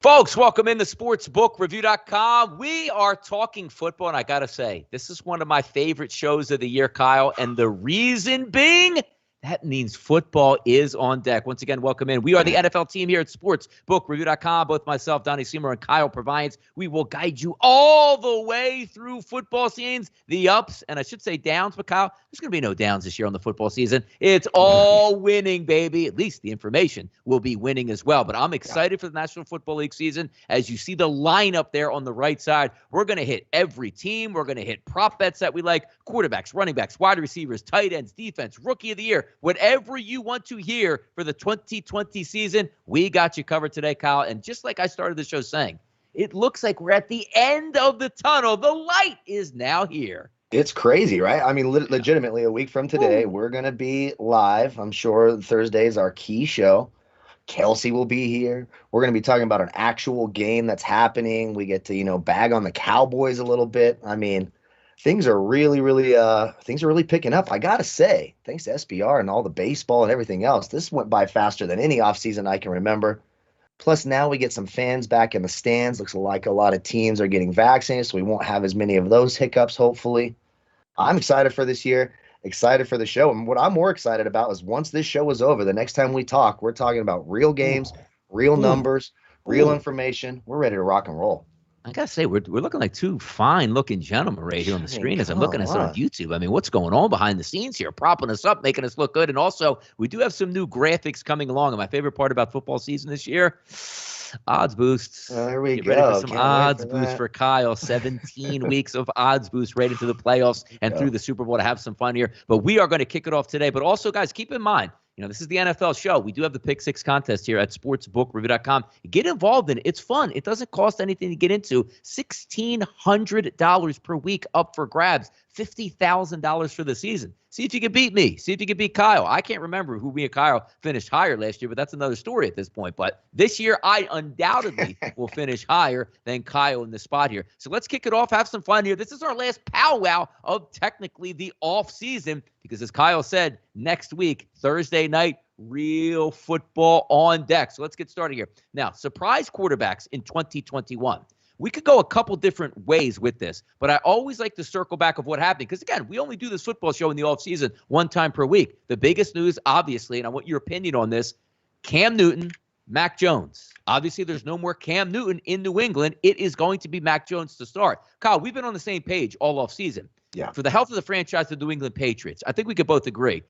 Folks, welcome in to sportsbookreview.com. We are talking football, and I got to say, this is one of my favorite shows of the year, Kyle, and the reason being, that means football is on deck. Once again, welcome in. We are the NFL team here at sportsbookreview.com. Both myself, Donnie and Kyle Purviance. We will guide you all the way through football scenes, the ups, and I should say downs, but Kyle, there's going to be no downs this year on the football season. It's all winning, baby. At least the information will be winning as well. But I'm excited for the National Football League season. As you see the lineup there on the right side, we're going to hit every team. We're going to hit prop bets that we like, quarterbacks, running backs, wide receivers, tight ends, defense, rookie of the year. Whatever you want to hear for the 2020 season, we got you covered today, Kyle. And just like I started the show saying, it looks like we're at the end of the tunnel. The light is now here. It's crazy, right? I mean, legitimately, a week from today, we're going to be live. I'm sure Thursday is our key show. Kelsey will be here. We're going to be talking about an actual game that's happening. We get to, bag on the Cowboys a little bit. I mean, things are really picking up. I got to say, thanks to SBR and all the baseball and everything else, this went by faster than any offseason I can remember. Plus, now we get some fans back in the stands. Looks like a lot of teams are getting vaccinated, so we won't have as many of those hiccups, hopefully. I'm excited for this year, excited for the show. And what I'm more excited about is once this show is over, the next time we talk, we're talking about real games, real numbers, real information. We're ready to rock and roll. I got to say, we're looking like two fine-looking gentlemen right here on the screen as I'm looking at us on YouTube. I mean, what's going on behind the scenes here? Propping us up, making us look good. And also, we do have some new graphics coming along. And my favorite part about football season this year, odds boosts. There we Get go. ready for some odds boosts for Kyle. 17 weeks of odds boosts right into the playoffs and through the Super Bowl to have some fun here. But we are going to kick it off today. But also, guys, keep in mind, this is the NFL show. We do have the Pick Six contest here at sportsbookreview.com. Get involved in it. It's fun. It doesn't cost anything to get into. $1,600 per week up for grabs. $50,000 for the season. See if you can beat me. See if you can beat Kyle. I can't remember who me and Kyle finished higher last year, but that's another story at this point. But this year, I undoubtedly will finish higher than Kyle in the spot here. So let's kick it off. Have some fun here. This is our last powwow of technically the off season because, as Kyle said, next week, Thursday night, real football on deck. So let's get started here. Now, surprise quarterbacks in 2021. We could go a couple different ways with this, but I always like to circle back of what happened because, again, we only do this football show in the offseason one time per week. The biggest news, obviously, and I want your opinion on this, Cam Newton, Mac Jones. Obviously, there's no more Cam Newton in New England. It is going to be Mac Jones to start. Kyle, we've been on the same page all offseason. Yeah. For the health of the franchise, the New England Patriots, I think we could both agree.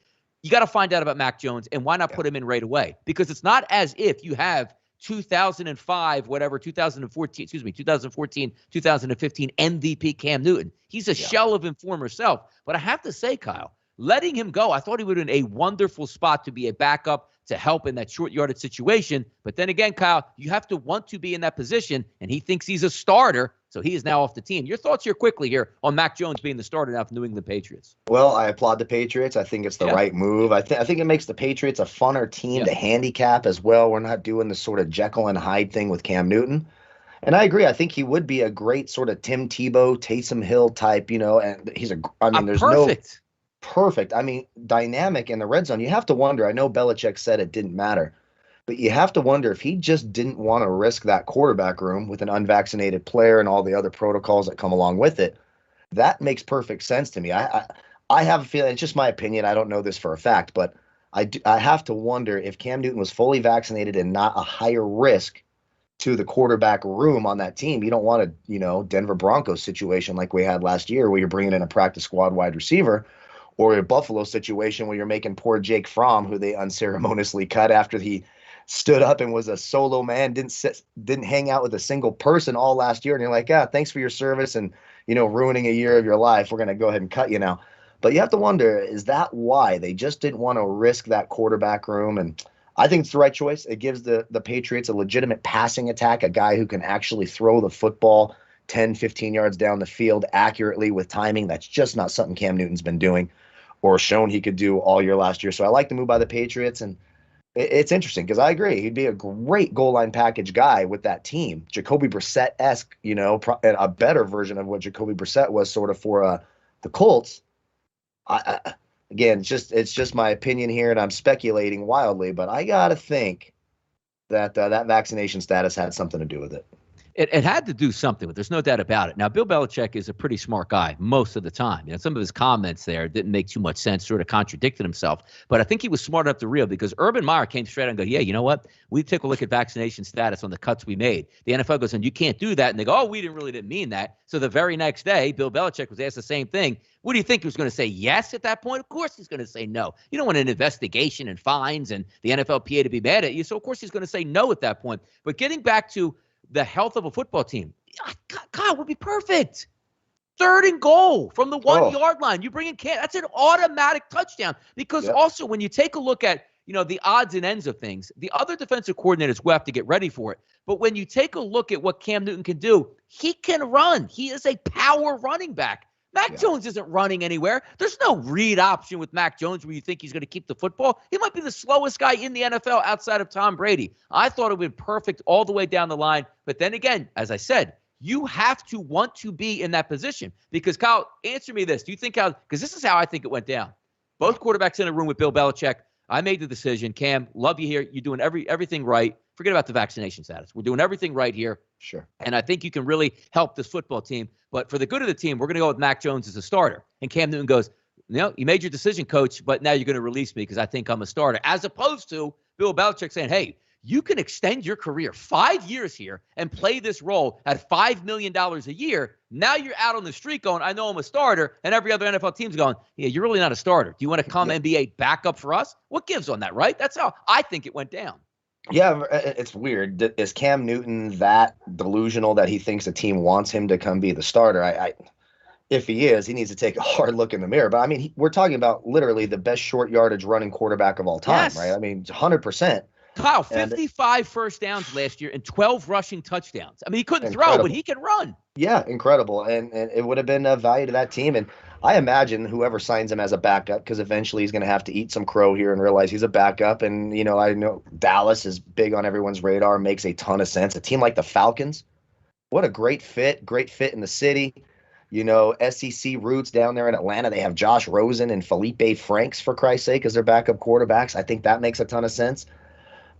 You got to find out about Mac Jones, and why not put him in right away? Because it's not as if you have 2005, 2014, 2015 MVP Cam Newton. He's a shell of his former self. But I have to say, Kyle, letting him go, I thought he would have been a wonderful spot to be a backup to help in that short yardage situation. But then again, Kyle, you have to want to be in that position, and he thinks he's a starter, so he is now off the team. Your thoughts here quickly here on Mac Jones being the starter now for New England Patriots? Well, I applaud the Patriots. I think it's the right move. I think it makes the Patriots a funner team to handicap as well. We're not doing the sort of Jekyll and Hyde thing with Cam Newton. And I agree. I think he would be a great sort of Tim Tebow, Taysom Hill type, and he's there's perfect. Perfect. I mean, dynamic in the red zone. You have to wonder. I know Belichick said it didn't matter, but you have to wonder if he just didn't want to risk that quarterback room with an unvaccinated player and all the other protocols that come along with it. That makes perfect sense to me. I have a feeling, it's just my opinion. I don't know this for a fact, but I have to wonder if Cam Newton was fully vaccinated and not a higher risk to the quarterback room on that team. You don't want a, Denver Broncos situation like we had last year where you're bringing in a practice squad wide receiver, or a Buffalo situation where you're making poor Jake Fromm, who they unceremoniously cut after he stood up and was a solo man, didn't hang out with a single person all last year. And you're like, thanks for your service and, ruining a year of your life. We're going to go ahead and cut you now. But you have to wonder, is that why they just didn't want to risk that quarterback room? And I think it's the right choice. It gives the Patriots a legitimate passing attack, a guy who can actually throw the football 10, 15 yards down the field accurately with timing. That's just not something Cam Newton's been doing or shown he could do all year last year. So I like the move by the Patriots, and it's interesting because I agree. He'd be a great goal line package guy with that team. Jacoby Brissett-esque, a better version of what Jacoby Brissett was sort of for the Colts. Again, it's just my opinion here, and I'm speculating wildly, but I got to think that that vaccination status had something to do with it. It had to do something with it. There's no doubt about it. Now, Bill Belichick is a pretty smart guy most of the time. Some of his comments there didn't make too much sense, sort of contradicted himself. But I think he was smart enough to realize, because Urban Meyer came straight out and go, yeah, you know what? We took a look at vaccination status on the cuts we made. The NFL goes, and you can't do that. And they go, oh, we didn't mean that. So the very next day, Bill Belichick was asked the same thing. What do you think he was going to say? Yes at that point? Of course he's going to say no. You don't want an investigation and fines and the NFLPA to be mad at you. So, of course, he's going to say no at that point. But getting back to the health of a football team, Kyle, would be perfect. 3rd and goal from the 1-yard line. You bring in Cam. That's an automatic touchdown. Because also when you take a look at, the odds and ends of things, the other defensive coordinators will have to get ready for it. But when you take a look at what Cam Newton can do, he can run. He is a power running back. Mac Jones isn't running anywhere. There's no read option with Mac Jones where you think he's going to keep the football. He might be the slowest guy in the NFL outside of Tom Brady. I thought it would be perfect all the way down the line. But then again, as I said, you have to want to be in that position. Because, Kyle, answer me this. Do you think because this is how I think it went down. Both quarterbacks in a room with Bill Belichick. I made the decision. Cam, love you here. You're doing everything right. Forget about the vaccination status. We're doing everything right here. Sure. And I think you can really help this football team. But for the good of the team, we're going to go with Mac Jones as a starter. And Cam Newton goes, you made your decision, coach, but now you're going to release me because I think I'm a starter. As opposed to Bill Belichick saying, hey, you can extend your career 5 years here and play this role at $5 million a year. Now you're out on the street going, I know I'm a starter. And every other NFL team's going, yeah, you're really not a starter. Do you want to come NBA backup for us? What gives on that, right? That's how I think it went down. Yeah, it's weird. Is Cam Newton that delusional that he thinks a team wants him to come be the starter? If he is, he needs to take a hard look in the mirror. But, I mean, we're talking about literally the best short yardage running quarterback of all time, right? I mean, 100%. Kyle, 55 first downs last year and 12 rushing touchdowns. I mean, he couldn't throw, but he can run. Yeah, incredible. And it would have been of value to that team. And I imagine whoever signs him as a backup, because eventually he's going to have to eat some crow here and realize he's a backup. And, I know Dallas is big on everyone's radar, makes a ton of sense. A team like the Falcons, what a great fit in the city. SEC roots down there in Atlanta. They have Josh Rosen and Felipe Franks, for Christ's sake, as their backup quarterbacks. I think that makes a ton of sense.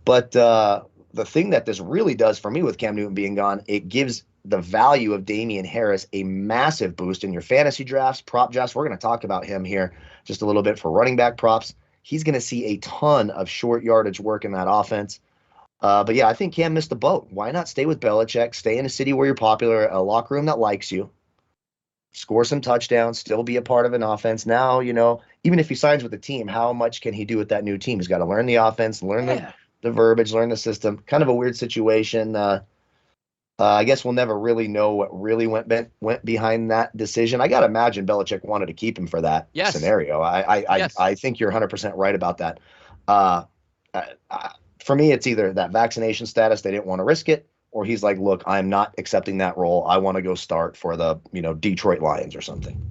But the thing that this really does for me with Cam Newton being gone, it gives the value of Damian Harris a massive boost in your fantasy drafts, prop drafts. We're going to talk about him here just a little bit for running back props. He's going to see a ton of short yardage work in that offense. But yeah, I think Cam missed the boat. Why not stay with Belichick, stay in a city where you're popular, a locker room that likes you, score some touchdowns, still be a part of an offense. Now, even if he signs with the team, how much can he do with that new team? He's got to learn the offense, learn the verbiage, learn the system. Kind of a weird situation. I guess we'll never really know what really went behind that decision. I got to imagine Belichick wanted to keep him for that scenario. I think you're 100% right about that. For me, it's either that vaccination status, they didn't want to risk it, or he's like, look, I'm not accepting that role. I want to go start for the, Detroit Lions or something.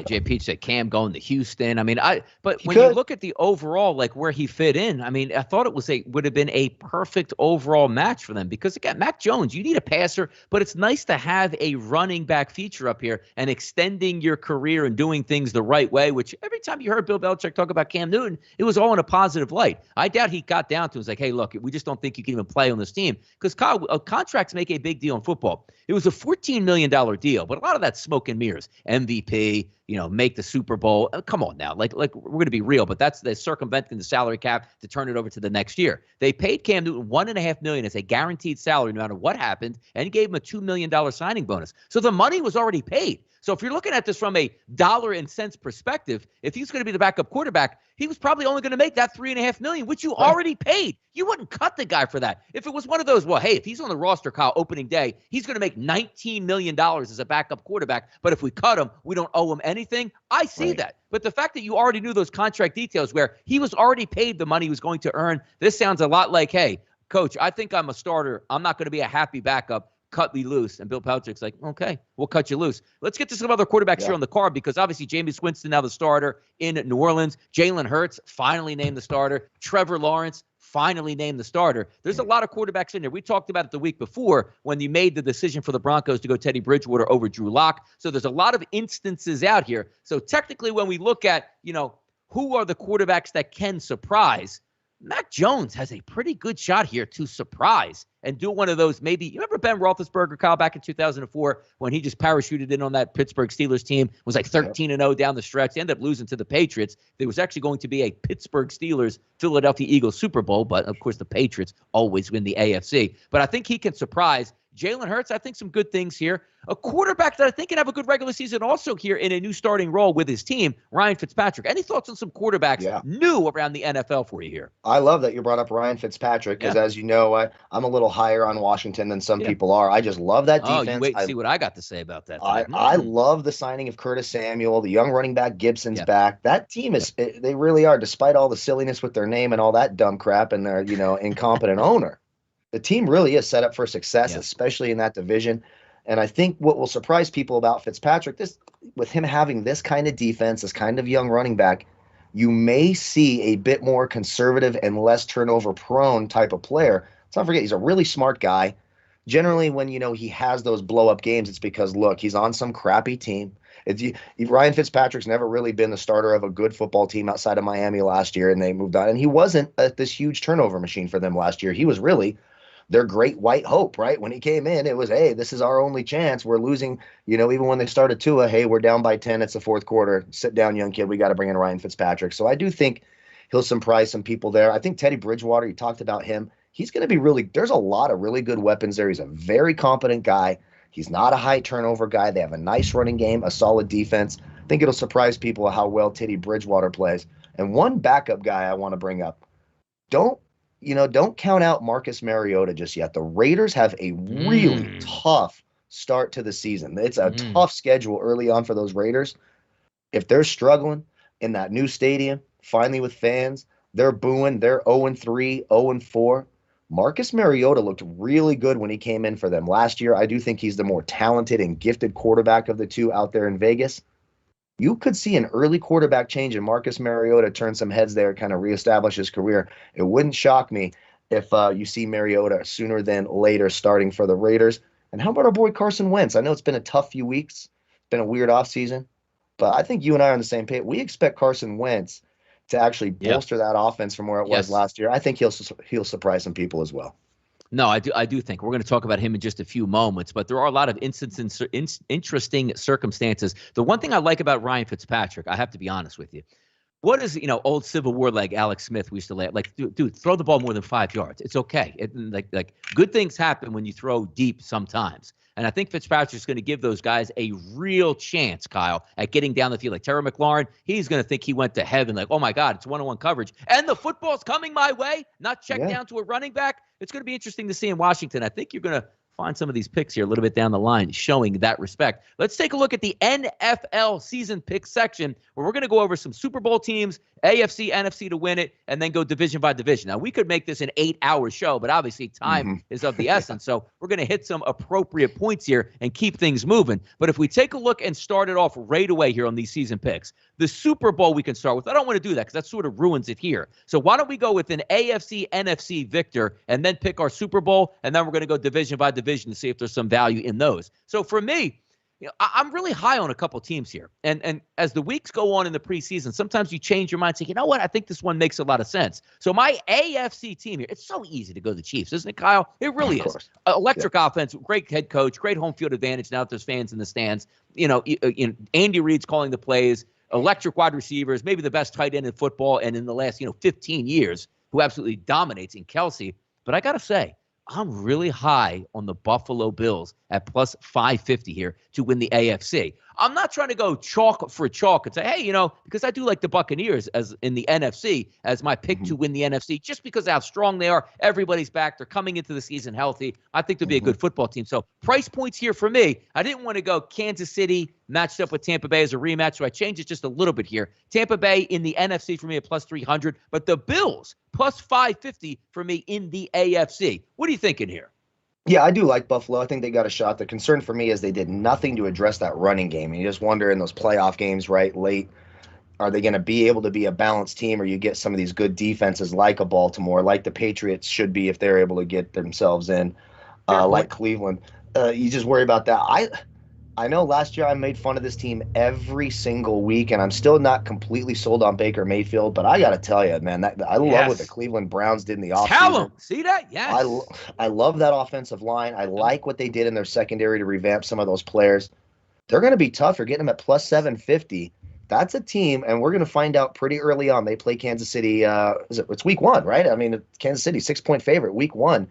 Jay Peach said Cam going to Houston. I mean, but when you look at the overall, like where he fit in, I mean, I thought it would have been a perfect overall match for them because again, Mac Jones, you need a passer, but it's nice to have a running back feature up here and extending your career and doing things the right way, which every time you heard Bill Belichick talk about Cam Newton, it was all in a positive light. I doubt he got down to it. It was like, hey, look, we just don't think you can even play on this team because contracts make a big deal in football. It was a $14 million deal, but a lot of that's smoke and mirrors. MVP, make the Super Bowl. Come on now. Like we're going to be real, but that's the circumventing the salary cap to turn it over to the next year. They paid Cam Newton $1.5 million as a guaranteed salary no matter what happened, and gave him a $2 million signing bonus. So the money was already paid. So if you're looking at this from a dollar and cents perspective, if he's going to be the backup quarterback, he was probably only going to make that $3.5 million, which you already paid. You wouldn't cut the guy for that. If it was one of those, well, hey, if he's on the roster, Kyle, opening day, he's going to make $19 million as a backup quarterback. But if we cut him, we don't owe him anything. I see that. But the fact that you already knew those contract details where he was already paid the money he was going to earn, this sounds a lot like, hey, coach, I think I'm a starter. I'm not going to be a happy backup. Cut me loose. And Bill Belichick's like, okay, we'll cut you loose. Let's get to some other quarterbacks here on the card because obviously Jameis Winston now the starter in New Orleans. Jalen Hurts finally named the starter. Trevor Lawrence finally named the starter. There's a lot of quarterbacks in there. We talked about it the week before when you made the decision for the Broncos to go Teddy Bridgewater over Drew Lock. So there's a lot of instances out here. So technically when we look at, who are the quarterbacks that can surprise, Mac Jones has a pretty good shot here to surprise and do one of those maybe. You remember Ben Roethlisberger, Kyle, back in 2004 when he just parachuted in on that Pittsburgh Steelers team, was like 13-0 down the stretch, ended up losing to the Patriots. There was actually going to be a Pittsburgh Steelers, Philadelphia Eagles Super Bowl, but of course the Patriots always win the AFC. But I think he can surprise. Jalen Hurts, I think some good things here. A quarterback that I think can have a good regular season also here in a new starting role with his team, Ryan Fitzpatrick. Any thoughts on some quarterbacks new around the NFL for you here? I love that you brought up Ryan Fitzpatrick because, as you know, I'm a little higher on Washington than some people are. I just love that defense. Oh, you wait and see what I got to say about that. I love the signing of Curtis Samuel, the young running back Gibson's back. That team is they really are, despite all the silliness with their name and all that dumb crap and their incompetent owner. The team really is set up for success, especially in that division. And I think what will surprise people about Fitzpatrick, with him having this kind of defense, this kind of young running back, you may see a bit more conservative and less turnover prone type of player. Let's not forget, he's a really smart guy. Generally, when he has those blow up games, it's because, look, he's on some crappy team. Ryan Fitzpatrick's never really been the starter of a good football team outside of Miami last year, and they moved on. And he wasn't this huge turnover machine for them last year. He was really their great white hope, right? When he came in, it was, hey, this is our only chance. We're losing, even when they started Tua, hey, we're down by 10. It's the fourth quarter. Sit down, young kid. We got to bring in Ryan Fitzpatrick. So I do think he'll surprise some people there. I think Teddy Bridgewater, you talked about him. He's going to be there's a lot of really good weapons there. He's a very competent guy. He's not a high turnover guy. They have a nice running game, a solid defense. I think it'll surprise people how well Teddy Bridgewater plays. And one backup guy I want to bring up. Don't count out Marcus Mariota just yet. The Raiders have a really tough start to the season. It's a tough schedule early on for those Raiders. If they're struggling in that new stadium, finally with fans, they're booing, they're 0-3, 0-4. Marcus Mariota looked really good when he came in for them last year. I do think he's the more talented and gifted quarterback of the two out there in Vegas. You could see an early quarterback change and Marcus Mariota turn some heads there, kind of reestablish his career. It wouldn't shock me if you see Mariota sooner than later starting for the Raiders. And how about our boy Carson Wentz? I know it's been a tough few weeks. It's been a weird offseason. But I think you and I are on the same page. We expect Carson Wentz to actually bolster that offense from where it was last year. I think he'll surprise some people as well. No, I do think we're going to talk about him in just a few moments, but there are a lot of interesting circumstances. The one thing I like about Ryan Fitzpatrick, I have to be honest with you, what is, old Civil War like Alex Smith we used to lay, like, dude, throw the ball more than 5 yards. It's okay. Like good things happen when you throw deep sometimes. And I think Fitzpatrick's going to give those guys a real chance, Kyle, at getting down the field. Like Terry McLaurin, he's going to think he went to heaven. Like, oh, my God, it's one-on-one coverage. And the football's coming my way, not checked down to a running back. It's going to be interesting to see in Washington. I think you're going to find some of these picks here a little bit down the line showing that respect. Let's take a look at the NFL season pick section where we're going to go over some Super Bowl teams, AFC, NFC to win it, and then go division by division. Now, we could make this an 8-hour show, but obviously time is of the essence. So we're going to hit some appropriate points here and keep things moving. But if we take a look and start it off right away here on these season picks, the Super Bowl we can start with. I don't want to do that because that sort of ruins it here. So why don't we go with an AFC, NFC victor and then pick our Super Bowl, and then we're going to go division by division to see if there's some value in those. So for me, I'm really high on a couple teams here. And as the weeks go on in the preseason, sometimes you change your mind and say, you know what? I think this one makes a lot of sense. So my AFC team here, it's so easy to go the Chiefs, isn't it, Kyle? It really is. Electric offense, great head coach, great home field advantage now that there's fans in the stands. Andy Reid's calling the plays, electric wide receivers, maybe the best tight end in football and in the last 15 years who absolutely dominates in Kelsey. But I got to say, I'm really high on the Buffalo Bills at plus 550 here to win the AFC. I'm not trying to go chalk for chalk and say, hey, because I do like the Buccaneers as in the NFC as my pick to win the NFC, just because of how strong they are. Everybody's back. They're coming into the season healthy. I think they'll be a good football team. So price points here for me. I didn't want to go Kansas City matched up with Tampa Bay as a rematch, so I changed it just a little bit here. Tampa Bay in the NFC for me at plus 300, but the Bills plus 550 for me in the AFC. What are you thinking here? Yeah, I do like Buffalo. I think they got a shot. The concern for me is they did nothing to address that running game. And you just wonder in those playoff games, right, late, are they going to be able to be a balanced team, or you get some of these good defenses like a Baltimore, like the Patriots should be if they're able to get themselves in, like Cleveland. You just worry about that. I know last year I made fun of this team every single week, and I'm still not completely sold on Baker Mayfield, but I got to tell you, man, I love what the Yes. Cleveland Browns did in the Tell offseason. them. See that? I, Yes. I love that offensive line. I like what they did in their secondary to revamp some of those players. They're going to be tough. You're getting them at plus 750. That's a team, and we're going to find out pretty early on. They play Kansas City. It's week one, right? I mean, Kansas City, 6-point favorite, week one.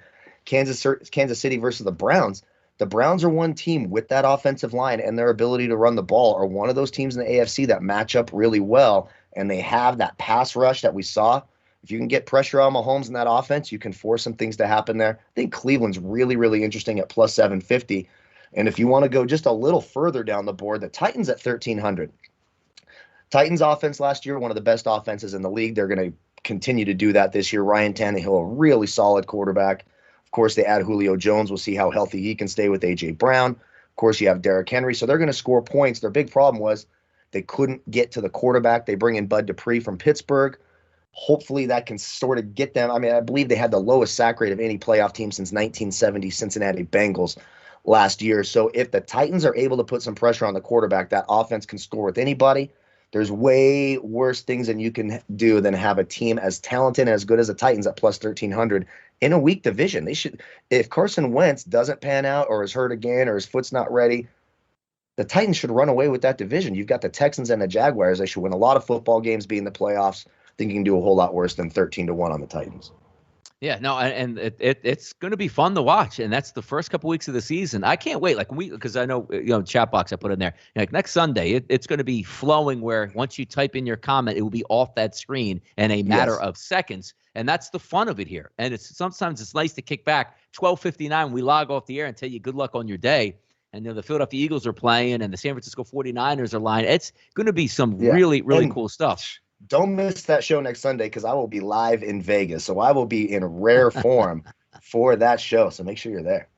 Kansas City versus the Browns. The Browns are one team with that offensive line and their ability to run the ball are one of those teams in the AFC that match up really well, and they have that pass rush that we saw. If you can get pressure on Mahomes in that offense, you can force some things to happen there. I think Cleveland's really, really interesting at plus 750. And if you want to go just a little further down the board, the Titans at 1,300. Titans offense last year, one of the best offenses in the league. They're going to continue to do that this year. Ryan Tannehill, a really solid quarterback. Of course, they add Julio Jones. We'll see how healthy he can stay with A.J. Brown. Of course, you have Derrick Henry. So they're going to score points. Their big problem was they couldn't get to the quarterback. They bring in Bud Dupree from Pittsburgh. Hopefully that can sort of get them. I mean, I believe they had the lowest sack rate of any playoff team since 1970 Cincinnati Bengals last year. So if the Titans are able to put some pressure on the quarterback, that offense can score with anybody. There's way worse things than you can do than have a team as talented and as good as the Titans at plus 1,300 in a weak division. They should, if Carson Wentz doesn't pan out or is hurt again or his foot's not ready, the Titans should run away with that division. You've got the Texans and the Jaguars. They should win a lot of football games, be in the playoffs. I think you can do a whole lot worse than 13-1 on the Titans. Yeah, no, and it's going to be fun to watch, and that's the first couple weeks of the season. I can't wait. Like because I know chat box I put in there. Like next Sunday, it's going to be flowing. Where once you type in your comment, it will be off that screen in a matter of seconds, and that's the fun of it here. And sometimes it's nice to kick back. 12:59, we log off the air and tell you good luck on your day. And the Philadelphia Eagles are playing, and the San Francisco 49ers are lying. It's going to be some really cool stuff. Don't miss that show next Sunday because I will be live in Vegas. So I will be in rare form for that show. So make sure you're there.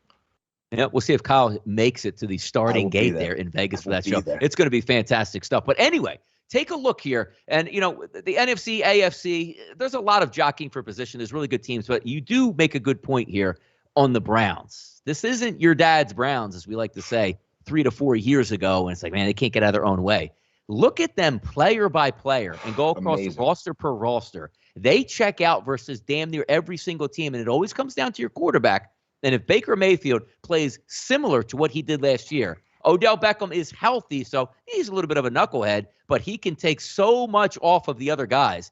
Yeah, we'll see if Kyle makes it to the starting gate there in Vegas for that show. It's going to be fantastic stuff. But anyway, take a look here. And, the NFC, AFC, there's a lot of jockeying for position. There's really good teams. But you do make a good point here on the Browns. This isn't your dad's Browns, as we like to say, 3 to 4 years ago. And it's like, man, they can't get out of their own way. Look at them player by player and go across roster per roster. They check out versus damn near every single team, and it always comes down to your quarterback. And if Baker Mayfield plays similar to what he did last year, Odell Beckham is healthy, so he's a little bit of a knucklehead, but he can take so much off of the other guys.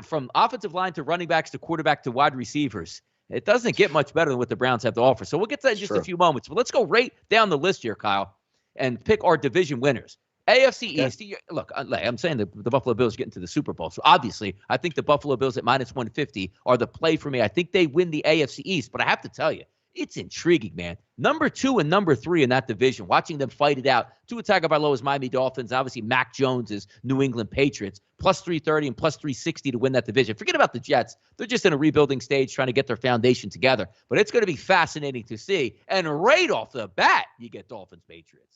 From offensive line to running backs to quarterback to wide receivers, it doesn't get much better than what the Browns have to offer. So we'll get to that in just a few moments. But let's go right down the list here, Kyle, and pick our division winners. AFC East, look, I'm saying the Buffalo Bills get into the Super Bowl. So obviously, I think the Buffalo Bills at minus 150 are the play for me. I think they win the AFC East, but I have to tell you, it's intriguing, man. Number 2 and number 3 in that division, watching them fight it out. Tua Tagovailoa's Miami Dolphins, obviously Mac Jones's New England Patriots, plus 330 and plus 360 to win that division. Forget about the Jets. They're just in a rebuilding stage trying to get their foundation together. But it's going to be fascinating to see. And right off the bat, you get Dolphins Patriots.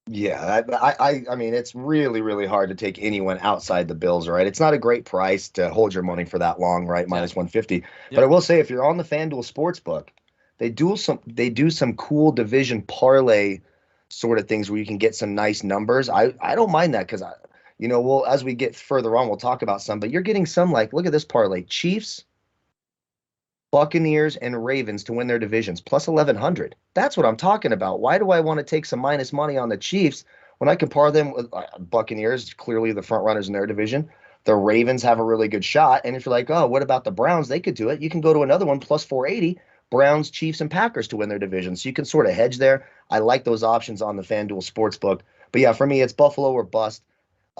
Yeah, I mean, it's really, really hard to take anyone outside the Bills, right? It's not a great price to hold your money for that long, right? Minus 150. Yeah. But I will say, if you're on the FanDuel Sportsbook, they do some cool division parlay sort of things where you can get some nice numbers. I don't mind that because as we get further on, we'll talk about some. But you're getting some look at this parlay: Chiefs, Buccaneers, and Ravens to win their divisions, plus 1,100. That's what I'm talking about. Why do I want to take some minus money on the Chiefs when I can par them with Buccaneers, clearly the front runners in their division? The Ravens have a really good shot. And if you're like, oh, what about the Browns? They could do it. You can go to another one, plus 480, Browns, Chiefs, and Packers to win their division. So you can sort of hedge there. I like those options on the FanDuel Sportsbook. But yeah, for me, it's Buffalo or bust.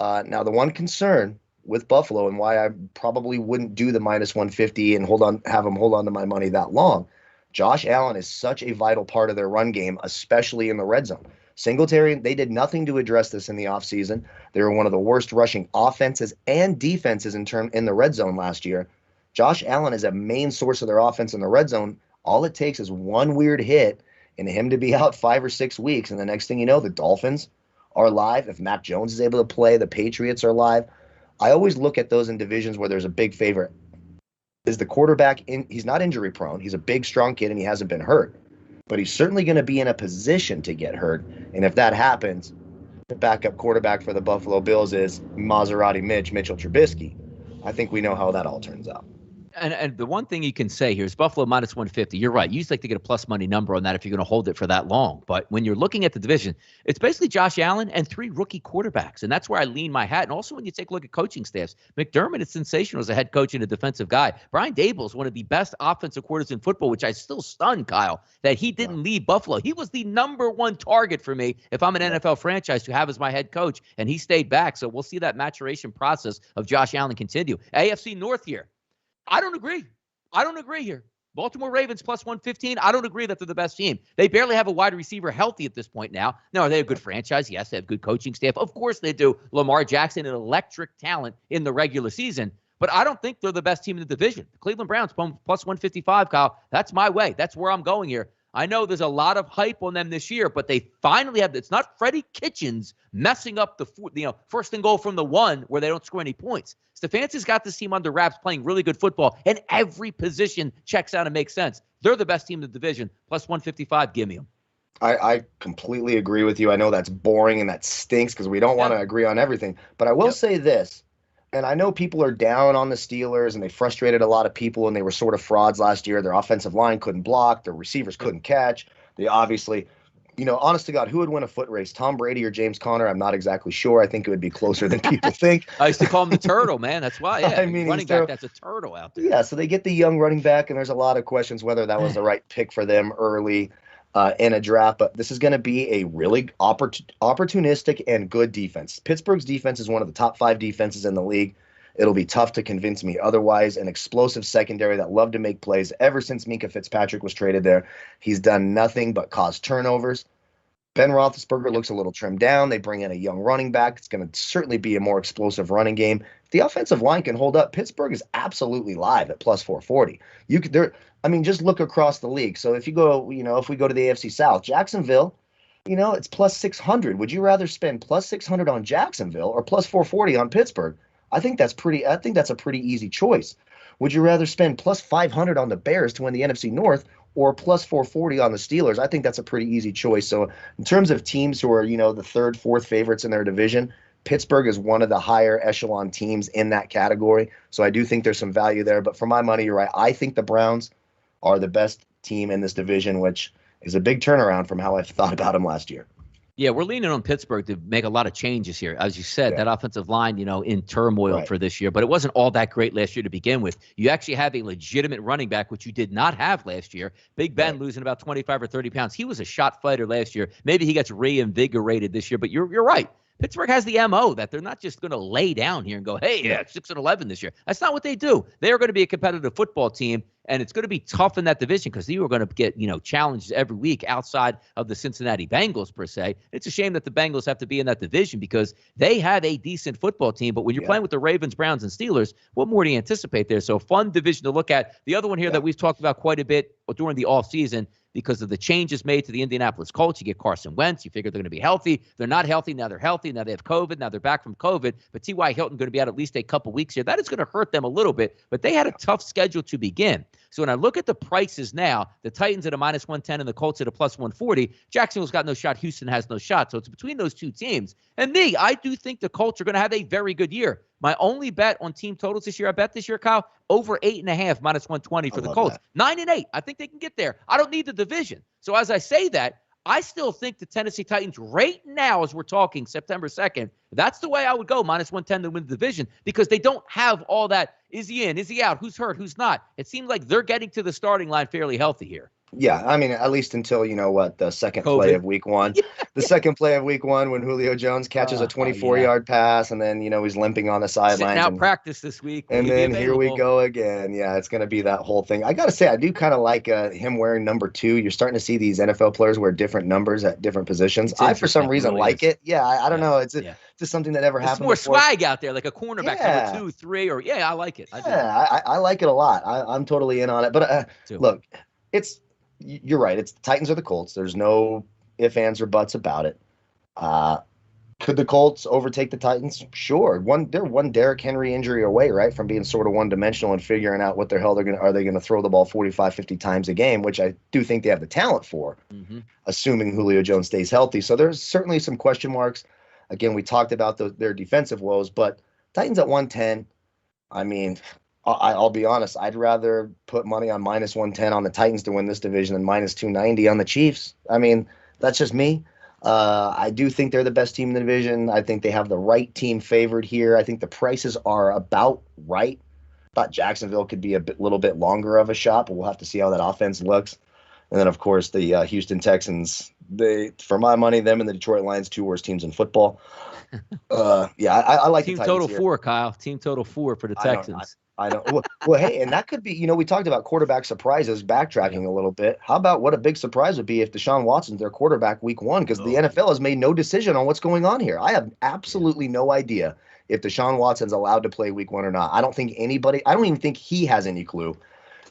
Now, the one concern with Buffalo and why I probably wouldn't do the minus 150 and have them hold on to my money that long. Josh Allen is such a vital part of their run game, especially in the red zone. Singletary, they did nothing to address this in the offseason. They were one of the worst rushing offenses and defenses in the red zone last year. Josh Allen is a main source of their offense in the red zone. All it takes is one weird hit and him to be out 5 or 6 weeks. And the next thing you know, the Dolphins are live. If Mac Jones is able to play, the Patriots are live. I always look at those in divisions where there's a big favorite. Is the quarterback he's not injury prone. He's a big, strong kid, and he hasn't been hurt. but he's certainly going to be in a position to get hurt. And if that happens, the backup quarterback for the Buffalo Bills is Maserati Mitchell Trubisky. I think we know how that all turns out. And the one thing you can say here is Buffalo minus 150. You're right. You used to like to get a plus money number on that if you're going to hold it for that long. But when you're looking at the division, it's basically Josh Allen and 3 rookie quarterbacks. And that's where I lean my hat. And also when you take a look at coaching staffs, McDermott is sensational as a head coach and a defensive guy. Brian Daboll is one of the best offensive coordinators in football, which I still stunned, Kyle, that he didn't leave Buffalo. He was the number 1 target for me if I'm an NFL franchise to have as my head coach. And he stayed back. So we'll see that maturation process of Josh Allen continue. AFC North here. I don't agree here. Baltimore Ravens plus 115. I don't agree that they're the best team. They barely have a wide receiver healthy at this point now. Now, are they a good franchise? Yes, they have good coaching staff. Of course they do. Lamar Jackson, an electric talent in the regular season. But I don't think they're the best team in the division. The Cleveland Browns plus 155, Kyle. That's my way. That's where I'm going here. I know there's a lot of hype on them this year, but they finally have – it's not Freddie Kitchens messing up the first and goal from the 1 where they don't score any points. Stefanski's got this team under wraps playing really good football, and every position checks out and makes sense. They're the best team in the division. Plus 155, give me them. I completely agree with you. I know that's boring and that stinks because we don't want to agree on everything. But I will say this. And I know people are down on the Steelers, and they frustrated a lot of people, and they were sort of frauds last year. Their offensive line couldn't block. Their receivers couldn't catch. They obviously, honest to God, who would win a foot race, Tom Brady or James Conner? I'm not exactly sure. I think it would be closer than people think. I used to call him the turtle, man. That's why. Yeah, I mean, running back, that's a turtle out there. Yeah, so they get the young running back, and there's a lot of questions whether that was the right pick for them early in a draft. But this is going to be a really opportunistic and good defense. Pittsburgh's defense is one of the top 5 defenses in the league. It'll be tough to convince me otherwise. An explosive secondary that loved to make plays ever since Minka Fitzpatrick was traded there. He's done nothing but cause turnovers. Ben Roethlisberger looks a little trimmed down. They bring in a young running back. It's going to certainly be a more explosive running game. If the offensive line can hold up, Pittsburgh is absolutely live at plus 440. Just look across the league. So if you go, if we go to the AFC South, Jacksonville, it's plus 600. Would you rather spend plus 600 on Jacksonville or plus 440 on Pittsburgh? I think that's a pretty easy choice. Would you rather spend plus 500 on the Bears to win the NFC North or plus 440 on the Steelers? I think that's a pretty easy choice. So in terms of teams who are, the 3rd, 4th favorites in their division, Pittsburgh is one of the higher echelon teams in that category. So I do think there's some value there. But for my money, you're right. I think the Browns are the best team in this division, which is a big turnaround from how I thought about them last year. Yeah, we're leaning on Pittsburgh to make a lot of changes here. As you said, that offensive line, in turmoil for this year, but it wasn't all that great last year to begin with. You actually have a legitimate running back, which you did not have last year. Big Ben losing about 25 or 30 pounds. He was a shot fighter last year. Maybe he gets reinvigorated this year, but you're right. Pittsburgh has the MO that they're not just going to lay down here and go, hey, 6-11 this year. That's not what they do. They are going to be a competitive football team, and it's going to be tough in that division because you are going to get, challenges every week outside of the Cincinnati Bengals, per se. It's a shame that the Bengals have to be in that division because they have a decent football team. But when you're playing with the Ravens, Browns, and Steelers, what more do you anticipate there? So fun division to look at. The other one here that we've talked about quite a bit during the offseason, because of the changes made to the Indianapolis Colts. You get Carson Wentz. You figure they're going to be healthy. They're not healthy. Now they're healthy. Now they have COVID. Now they're back from COVID. But T.Y. Hilton going to be out at least a couple weeks here. That is going to hurt them a little bit. But they had a tough schedule to begin. So when I look at the prices now, the Titans at a minus 110 and the Colts at a plus 140, Jacksonville's got no shot. Houston has no shot. So it's between those two teams. And I do think the Colts are going to have a very good year. My only bet on team totals this year, I bet this year, Kyle, over 8.5 minus 120 for the Colts. 9-8. I think they can get there. I don't need the division. So as I say that, I still think the Tennessee Titans right now, as we're talking September 2nd, that's the way I would go, minus 110 to win the division, because they don't have all that. Is he in? Is he out? Who's hurt? Who's not? It seems like they're getting to the starting line fairly healthy here. Yeah, I mean, at least until, the second play of week 1. The second play of week 1 when Julio Jones catches a 24-yard pass, and then, he's limping on the sidelines. Sitting out practice this week. And then here we go again. Yeah, it's going to be that whole thing. I got to say, I do kind of like him wearing number 2. You're starting to see these NFL players wear different numbers at different positions. I, for some reason, like it. Yeah, I don't know. It's just something that never happened before. More swag out there, like a cornerback, number 2, 3, or I like it. I like it a lot. I'm totally in on it. But look, you're right. It's the Titans or the Colts. There's no ifs, ands, or buts about it. Could the Colts overtake the Titans? Sure. They're one Derrick Henry injury away, right, from being sort of one-dimensional and figuring out what the hell are they going to throw the ball 45, 50 times a game, which I do think they have the talent for, assuming Julio Jones stays healthy. So there's certainly some question marks. Again, we talked about their defensive woes, but Titans at 110, I mean, I'll be honest, I'd rather put money on minus 110 on the Titans to win this division than minus 290 on the Chiefs. I mean, that's just me. I do think they're the best team in the division. I think they have the right team favored here. I think the prices are about right. Thought Jacksonville could be little bit longer of a shot, but we'll have to see how that offense looks. And then, of course, the Houston Texans. For my money, them and the Detroit Lions, two worst teams in football. I like team the Titans total here. 4, Kyle. Team total 4 for the Texans. I don't. Well, hey, and that could be. We talked about quarterback surprises. Backtracking a little bit. How about what a big surprise would be if Deshaun Watson's their quarterback week 1? Because the NFL has made no decision on what's going on here. I have absolutely no idea if Deshaun Watson's allowed to play week 1 or not. I don't even think he has any clue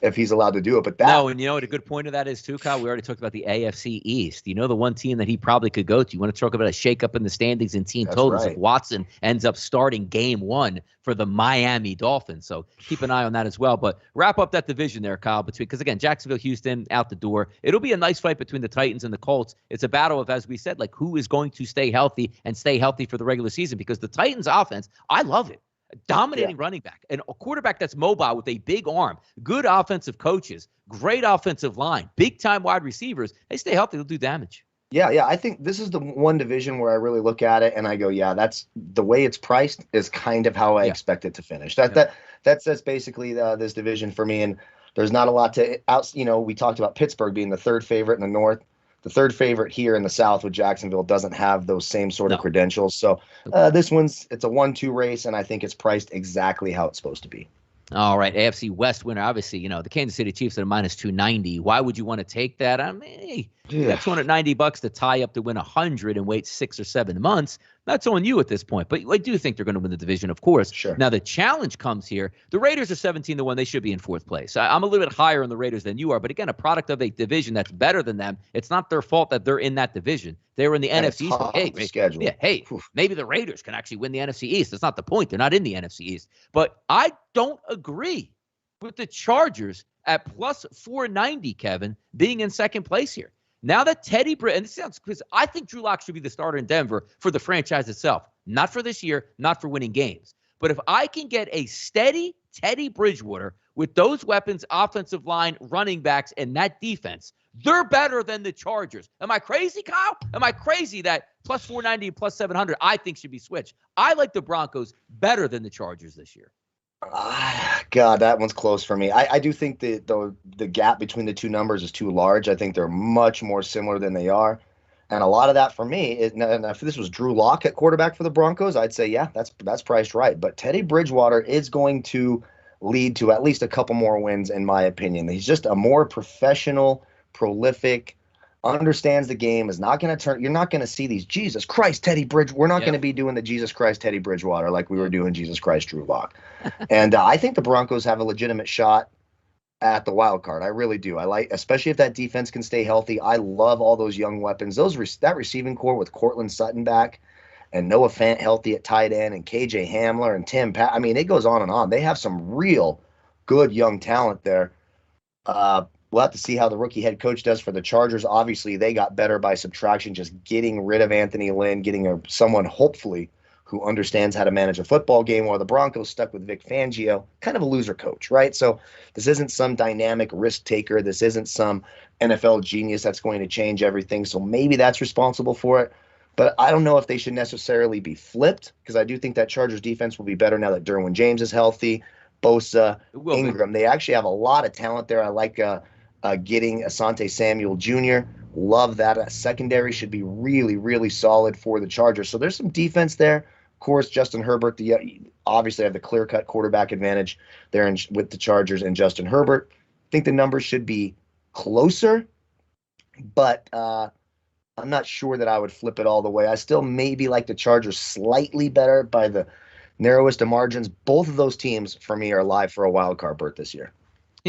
if he's allowed to do it. But no, and you know what a good point of that is too, Kyle? We already talked about the AFC East. You know the one team that he probably could go to. You want to talk about a shakeup in the standings and team totals if Watson ends up starting game 1 for the Miami Dolphins. So keep an eye on that as well. But wrap up that division there, Kyle, because again, Jacksonville, Houston, out the door. It'll be a nice fight between the Titans and the Colts. It's a battle of, as we said, like who is going to stay healthy for the regular season, because the Titans offense, I love it. Dominating running back and a quarterback that's mobile with a big arm, good offensive coaches, great offensive line, big time wide receivers. They stay healthy, they'll do damage. Yeah. I think this is the one division where I really look at it and I go, that's the way it's priced is kind of how I expect it to finish. That's basically this division for me. And there's not a lot to out. We talked about Pittsburgh being the third favorite in the North. The third favorite here in the South with Jacksonville doesn't have those same sort of credentials. So it's a 1-2 race, and I think it's priced exactly how it's supposed to be. All right, AFC West winner, obviously, the Kansas City Chiefs at a minus 290. Why would you want to take that? I mean, you got $290 to tie up to win 100 and wait 6 or 7 months. That's on you at this point, but I do think they're going to win the division, of course. Sure. Now, the challenge comes here. The Raiders are 17-1. They should be in 4th place. I'm a little bit higher on the Raiders than you are, but again, a product of a division that's better than them. It's not their fault that they're in that division. They were in the NFC East. Maybe the Raiders can actually win the NFC East. That's not the point. They're not in the NFC East. But I don't agree with the Chargers at plus 490, Kevin, being in 2nd place here. Now that Teddy Bridgewater, and this sounds, because I think Drew Lock should be the starter in Denver for the franchise itself, not for this year, not for winning games. But if I can get a steady Teddy Bridgewater with those weapons, offensive line, running backs, and that defense, they're better than the Chargers. Am I crazy, Kyle? Am I crazy that plus 490 and plus 700 I think should be switched? I like the Broncos better than the Chargers this year. God, that one's close for me. I do think the gap between the two numbers is too large. I think they're much more similar than they are. And a lot of that for me is, and if this was Drew Lock at quarterback for the Broncos, I'd say, that's priced right. But Teddy Bridgewater is going to lead to at least a couple more wins, in my opinion. He's just a more professional, prolific, understands the game, is not going to turn. You're not going to see these Jesus Christ Teddy Bridgewater. We're not going to be doing the Jesus Christ Teddy Bridgewater like we were doing Jesus Christ Drew Lock. And I think the Broncos have a legitimate shot at the wild card. I really do. I like, especially if that defense can stay healthy. I love all those young weapons. That receiving core with Cortland Sutton back and Noah Fant healthy at tight end and KJ Hamler and Tim Pat. I mean, it goes on and on. They have some real good young talent there. We'll have to see how the rookie head coach does for the Chargers. Obviously, they got better by subtraction, just getting rid of Anthony Lynn, getting someone hopefully who understands how to manage a football game, while the Broncos stuck with Vic Fangio, kind of a loser coach, right? So this isn't some dynamic risk taker. This isn't some NFL genius that's going to change everything. So maybe that's responsible for it. But I don't know if they should necessarily be flipped, because I do think that Chargers defense will be better now that Derwin James is healthy, Bosa, Ingram. They actually have a lot of talent there. I like getting Asante Samuel Jr. Love that. Secondary should be really, really solid for the Chargers. So there's some defense there. Of course, Justin Herbert, obviously have the clear-cut quarterback advantage there with the Chargers and Justin Herbert. I think the numbers should be closer, but I'm not sure that I would flip it all the way. I still maybe like the Chargers slightly better by the narrowest of margins. Both of those teams, for me, are live for a wild card berth this year.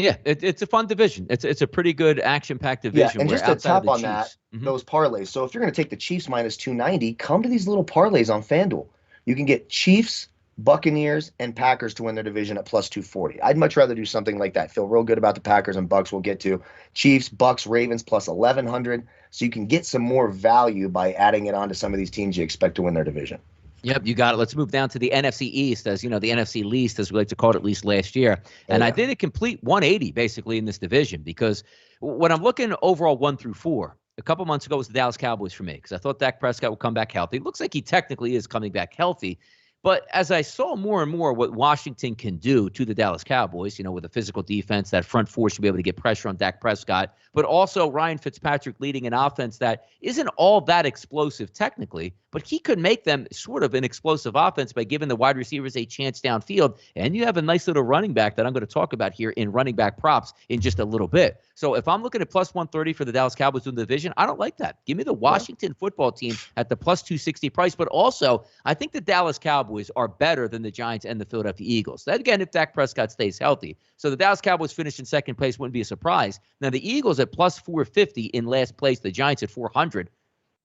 Yeah, it's a fun division. It's a pretty good action-packed Yeah, division and where just to outside of tap the on that, Chiefs. Mhm. those parlays. So if you're going to take the Chiefs minus 290, come to these little parlays on FanDuel. You can get Chiefs, Buccaneers, and Packers to win their division at plus 240. I'd much rather do something like that. Feel real good about the Packers and Bucks. We'll get to Chiefs, Bucks, Ravens plus 1100. So you can get some more value by adding it on to some of these teams you expect to win their division. Yep, you got it. Let's move down to the NFC East, as you know, the NFC least, as we like to call it, at least last year. And I did a complete 180 basically in this division, because when I'm looking overall 1 through 4, a couple months ago was the Dallas Cowboys for me, because I thought Dak Prescott would come back healthy. It looks like he technically is coming back healthy. But as I saw more and more what Washington can do to the Dallas Cowboys, with a physical defense, that front four should be able to get pressure on Dak Prescott, but also Ryan Fitzpatrick leading an offense that isn't all that explosive technically, but he could make them sort of an explosive offense by giving the wide receivers a chance downfield. And you have a nice little running back that I'm going to talk about here in running back props in just a little bit. So if I'm looking at plus 130 for the Dallas Cowboys in the division, I don't like that. Give me the Washington football team at the plus 260 price. But also, I think the Dallas Cowboys are better than the Giants and the Philadelphia Eagles. That, again, if Dak Prescott stays healthy. So the Dallas Cowboys finish in second place wouldn't be a surprise. Now, the Eagles at plus 450 in last place, the Giants at 400.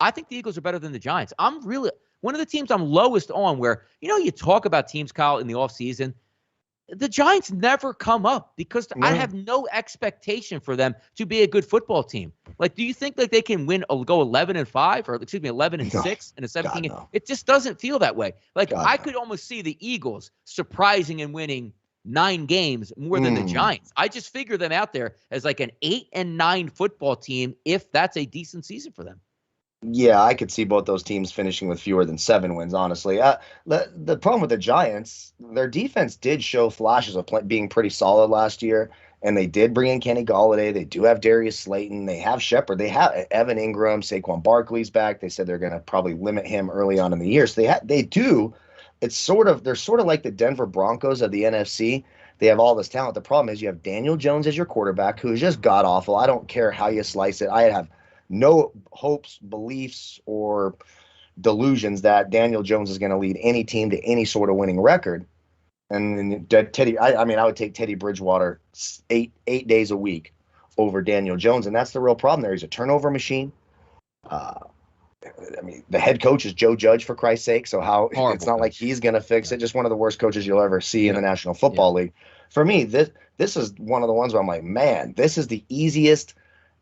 I think the Eagles are better than the Giants. I'm really one of the teams I'm lowest on where, you talk about teams, Kyle, in the offseason. The Giants never come up because I have no expectation for them to be a good football team. Like, do you think like they can go 11-5 or 11-6 in a 17 game? No. It just doesn't feel that way. Like I could almost see the Eagles surprising and winning 9 games more than the Giants. I just figure them out there as like an 8-9 football team if that's a decent season for them. Yeah, I could see both those teams finishing with fewer than 7 wins, honestly. The problem with the Giants, their defense did show flashes of being pretty solid last year, and they did bring in Kenny Golladay. They do have Darius Slayton. They have Shepard. They have Evan Ingram. Saquon Barkley's back. They said they're going to probably limit him early on in the year. So they do. They're sort of like the Denver Broncos of the NFC. They have all this talent. The problem is you have Daniel Jones as your quarterback, who is just god-awful. I don't care how you slice it. I have no hopes, beliefs, or delusions that Daniel Jones is going to lead any team to any sort of winning record. And Teddy, I would take Teddy Bridgewater eight days a week over Daniel Jones, and that's the real problem there. He's a turnover machine. The head coach is Joe Judge, for Christ's sake. So Horrible it's not coach. Like he's going to fix it. Just one of the worst coaches you'll ever see in the National Football League. For me, this is one of the ones where I'm like, man, this is the easiest.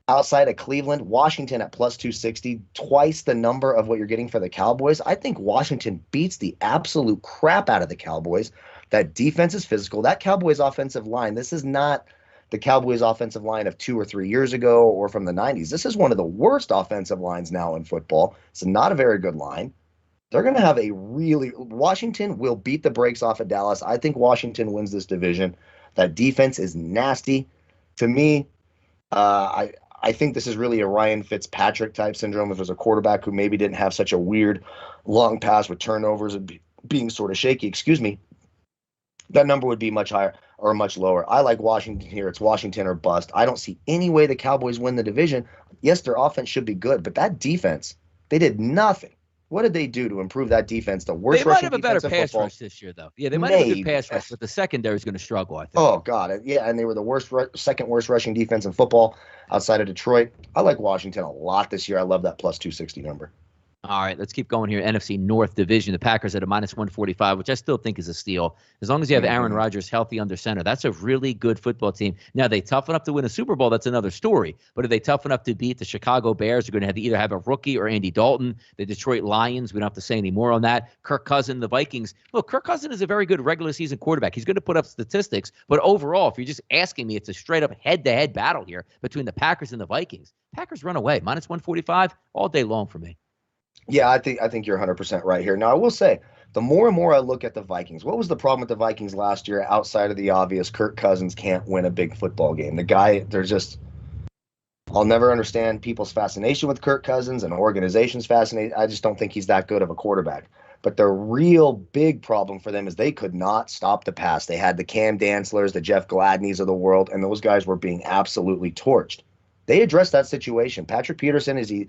Outside of Cleveland, Washington at plus 260, twice the number of what you're getting for the Cowboys. I think Washington beats the absolute crap out of the Cowboys. That defense is physical. That Cowboys offensive line, this is not the Cowboys offensive line of 2 or 3 years ago or from the 90s. This is one of the worst offensive lines now in football. It's not a very good line. They're going to have Washington will beat the brakes off of Dallas. I think Washington wins this division. That defense is nasty. To me, I think this is really a Ryan Fitzpatrick type syndrome. If there's a quarterback who maybe didn't have such a weird long pass with turnovers and being sort of shaky, that number would be much higher or much lower. I like Washington here. It's Washington or bust. I don't see any way the Cowboys win the division. Yes, their offense should be good, but that defense, they did nothing. What did they do to improve that defense? The worst rushing defense in football. They might have a better pass rush this year, though. Yeah, they might have a good pass rush, but the secondary is going to struggle, I think. Oh, God. Yeah, and they were the second worst rushing defense in football outside of Detroit. I like Washington a lot this year. I love that plus 260 number. All right, let's keep going here. NFC North Division, the Packers at a minus 145, which I still think is a steal. As long as you have Aaron Rodgers healthy under center, that's a really good football team. Now, they tough enough to win a Super Bowl, that's another story. But are they tough enough to beat the Chicago Bears? They're going to either have a rookie or Andy Dalton. The Detroit Lions, we don't have to say any more on that. Kirk Cousins, the Vikings. Look, Kirk Cousins is a very good regular season quarterback. He's going to put up statistics. But overall, if you're just asking me, it's a straight-up head-to-head battle here between the Packers and the Vikings. Packers run away. Minus 145 all day long for me. Yeah, I think you're 100% right here. Now, I will say, the more and more I look at the Vikings, what was the problem with the Vikings last year outside of the obvious Kirk Cousins can't win a big football game? The guy, I'll never understand people's fascination with Kirk Cousins and organizations fascinated. I just don't think he's that good of a quarterback. But the real big problem for them is they could not stop the pass. They had the Cam Dantzlers, the Jeff Gladneys of the world, and those guys were being absolutely torched. They addressed that situation. Patrick Peterson, is he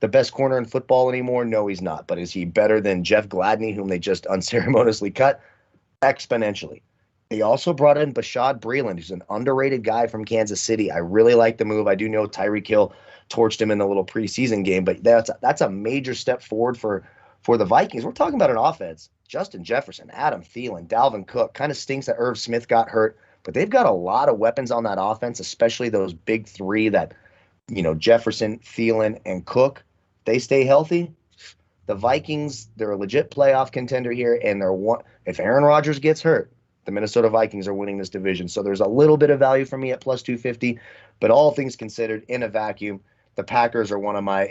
the best corner in football anymore? No, he's not. But is he better than Jeff Gladney, whom they just unceremoniously cut? Exponentially. They also brought in Bashaud Breeland, who's an underrated guy from Kansas City. I really like the move. I do know Tyreek Hill torched him in the little preseason game, but that's a major step forward for the Vikings. We're talking about an offense. Justin Jefferson, Adam Thielen, Dalvin Cook. Kind of stinks that Irv Smith got hurt, but they've got a lot of weapons on that offense, especially those big three that, Jefferson, Thielen, and Cook. They stay healthy. The Vikings, they're a legit playoff contender here, and if Aaron Rodgers gets hurt, the Minnesota Vikings are winning this division. So there's a little bit of value for me at plus 250, but all things considered, in a vacuum, the Packers are one of my,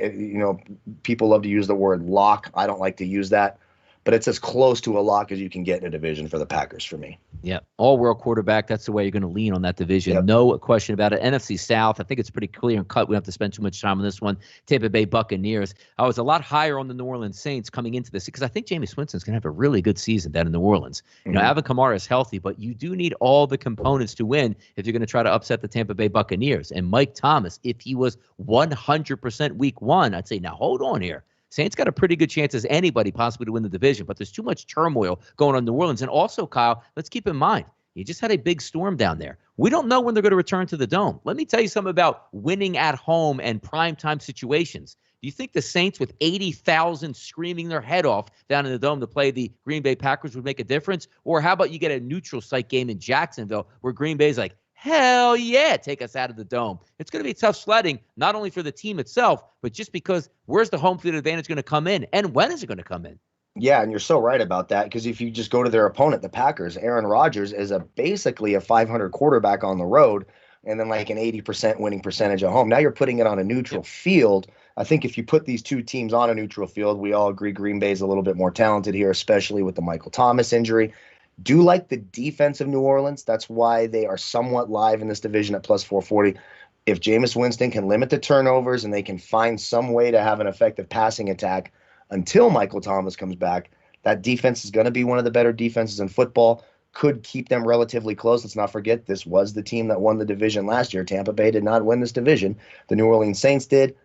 people love to use the word lock. I don't like to use that, but it's as close to a lock as you can get in a division for the Packers for me. Yeah, all-world quarterback. That's the way you're going to lean on that division. Yep. No question about it. NFC South, I think it's pretty clear and cut. We don't have to spend too much time on this one. Tampa Bay Buccaneers. I was a lot higher on the New Orleans Saints coming into this because I think Jameis Winston's going to have a really good season down in New Orleans. Alvin Kamara is healthy, but you do need all the components to win if you're going to try to upset the Tampa Bay Buccaneers. And Mike Thomas, if he was 100% week one, I'd say, now hold on here. Saints got a pretty good chance as anybody possibly to win the division, but there's too much turmoil going on in New Orleans. And also, Kyle, let's keep in mind, you just had a big storm down there. We don't know when they're going to return to the Dome. Let me tell you something about winning at home and primetime situations. Do you think the Saints with 80,000 screaming their head off down in the Dome to play the Green Bay Packers would make a difference? Or how about you get a neutral site game in Jacksonville where Green Bay's like, hell yeah, take us out of the Dome. It's going to be tough sledding, not only for the team itself, but just because where's the home field advantage going to come in, and when is it going to come in? Yeah, and you're so right about that, because if you just go to their opponent, the Packers, Aaron Rodgers is basically a 500 quarterback on the road and then like an 80% winning percentage at home. Now you're putting it on a neutral field. I think if you put these two teams on a neutral field, we all agree Green Bay's a little bit more talented here, especially with the Michael Thomas injury. Do like the defense of New Orleans. That's why they are somewhat live in this division at plus 440. If Jameis Winston can limit the turnovers and they can find some way to have an effective passing attack until Michael Thomas comes back, that defense is going to be one of the better defenses in football. Could keep them relatively close. Let's not forget, this was the team that won the division last year. Tampa Bay did not win this division. The New Orleans Saints did.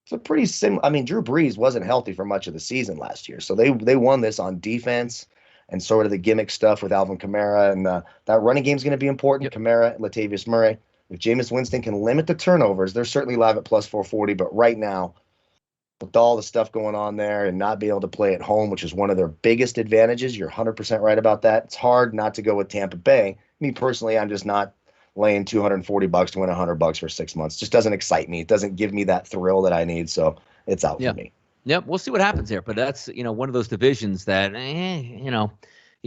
It's a pretty similar. I mean, Drew Brees wasn't healthy for much of the season last year, so they won this on defense and sort of the gimmick stuff with Alvin Kamara, and that running game is going to be important. Yep. Kamara, Latavius Murray. If Jameis Winston can limit the turnovers, they're certainly live at plus 440. But right now, with all the stuff going on there and not being able to play at home, which is one of their biggest advantages, you're 100% right about that. It's hard not to go with Tampa Bay. Me personally, I'm just not laying $240 to win $100 for 6 months. It just doesn't excite me. It doesn't give me that thrill that I need. So it's out for me. Yep, we'll see what happens there. But that's, one of those divisions that, you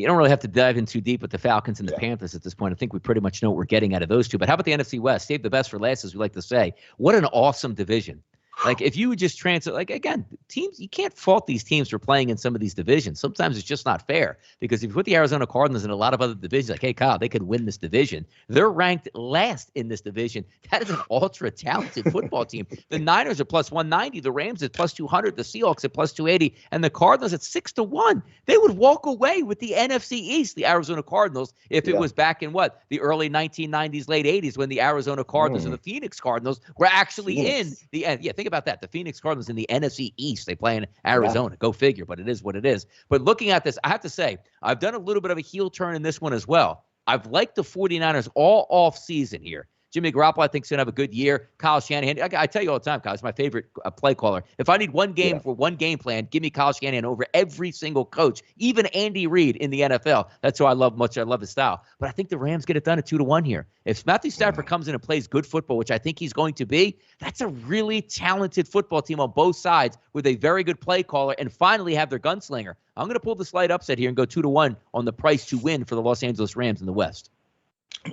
don't really have to dive in too deep with the Falcons and the Panthers at this point. I think we pretty much know what we're getting out of those two. But how about the NFC West? Save the best for last, as we like to say. What an awesome division. Like, if you would just again, teams, you can't fault these teams for playing in some of these divisions. Sometimes it's just not fair, because if you put the Arizona Cardinals in a lot of other divisions, like, hey, Kyle, they could win this division. They're ranked last in this division. That is an ultra-talented football team. The Niners are plus 190. The Rams at plus 200. The Seahawks at plus 280. And the Cardinals at 6-1. They would walk away with the NFC East, the Arizona Cardinals, if it was back in the early 1990s, late 80s, when the Arizona Cardinals and the Phoenix Cardinals were actually in the end. Yeah, think about that. The Phoenix Cardinals in the NFC East. They play in Arizona. Yeah. Go figure, but it is what it is. But looking at this, I have to say, I've done a little bit of a heel turn in this one as well. I've liked the 49ers all off season here. Jimmy Garoppolo, I think, is going to have a good year. Kyle Shanahan, I tell you all the time, Kyle, he's my favorite play caller. If I need one game for one game plan, give me Kyle Shanahan over every single coach, even Andy Reid in the NFL. That's who I love much. I love his style. But I think the Rams get it done at 2-1 here. If Matthew Stafford comes in and plays good football, which I think he's going to be, that's a really talented football team on both sides with a very good play caller, and finally have their gunslinger. I'm going to pull the slight upset here and go 2-1 on the price to win for the Los Angeles Rams in the West.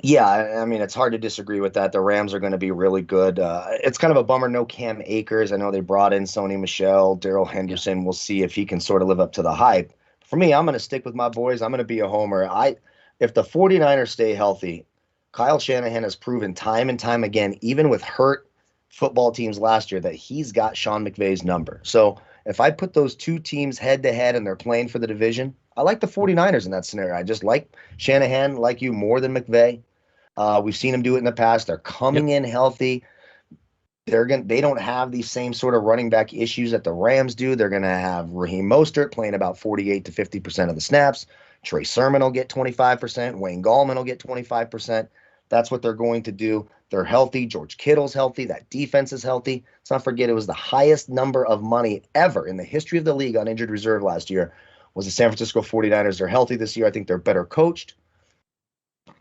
Yeah, I mean, it's hard to disagree with that. The Rams are going to be really good. It's kind of a bummer, no Cam Akers. I know they brought in Sony Michel, Darrell Henderson. Yeah. We'll see if he can sort of live up to the hype. For me, I'm going to stick with my boys. I'm going to be a homer. If the 49ers stay healthy, Kyle Shanahan has proven time and time again, even with hurt football teams last year, that he's got Sean McVay's number. So if I put those two teams head-to-head and they're playing for the division, I like the 49ers in that scenario. I just like Shanahan, like you, more than McVay. We've seen him do it in the past. They're coming in healthy. They don't have these same sort of running back issues that the Rams do. They're going to have Raheem Mostert playing about 48 to 50% of the snaps. Trey Sermon will get 25%. Wayne Gallman will get 25%. That's what they're going to do. They're healthy. George Kittle's healthy. That defense is healthy. Let's not forget it was the highest number of money ever in the history of the league on injured reserve last year was the San Francisco 49ers. They're healthy this year. I think they're better coached.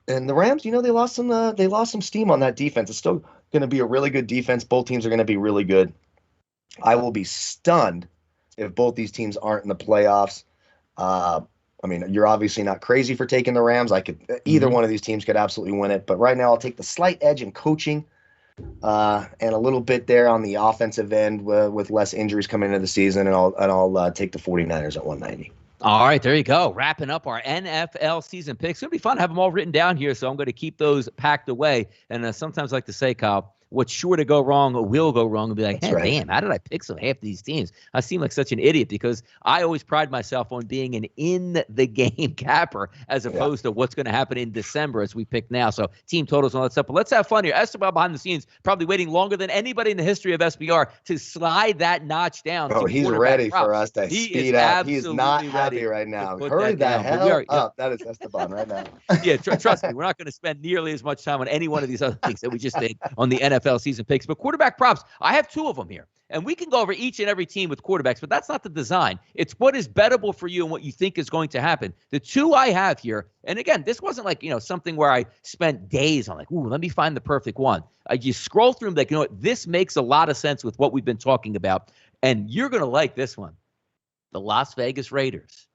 And the Rams, they lost some steam on that defense. It's still going to be a really good defense. Both teams are going to be really good. I will be stunned if both these teams aren't in the playoffs. You're obviously not crazy for taking the Rams. Either one of these teams could absolutely win it. But right now I'll take the slight edge in coaching and a little bit there on the offensive end with less injuries coming into the season. And I'll take the 49ers at 190. All right, there you go. Wrapping up our NFL season picks. It's going to be fun to have them all written down here, so I'm going to keep those packed away. And sometimes I like to say, Kyle, what's sure to go wrong will go wrong, and be like, hey, damn, how did I pick half of these teams? I seem like such an idiot because I always pride myself on being an in-the-game capper as opposed to what's going to happen in December as we pick now. So team totals and all that stuff. But let's have fun here. Esteban behind the scenes, probably waiting longer than anybody in the history of SBR to slide that notch down. Oh, he's ready for us to speed up. He's not happy right now. Hurry the hell up. That is Esteban right now. Yeah, trust me, we're not going to spend nearly as much time on any one of these other things that we just did on the NFL season picks. But quarterback props, I have two of them here. And we can go over each and every team with quarterbacks, but that's not the design. It's what is bettable for you and what you think is going to happen. The two I have here, and again, this wasn't like, something where I spent days on let me find the perfect one. You scroll through them like, this makes a lot of sense with what we've been talking about. And you're going to like this one. The Las Vegas Raiders.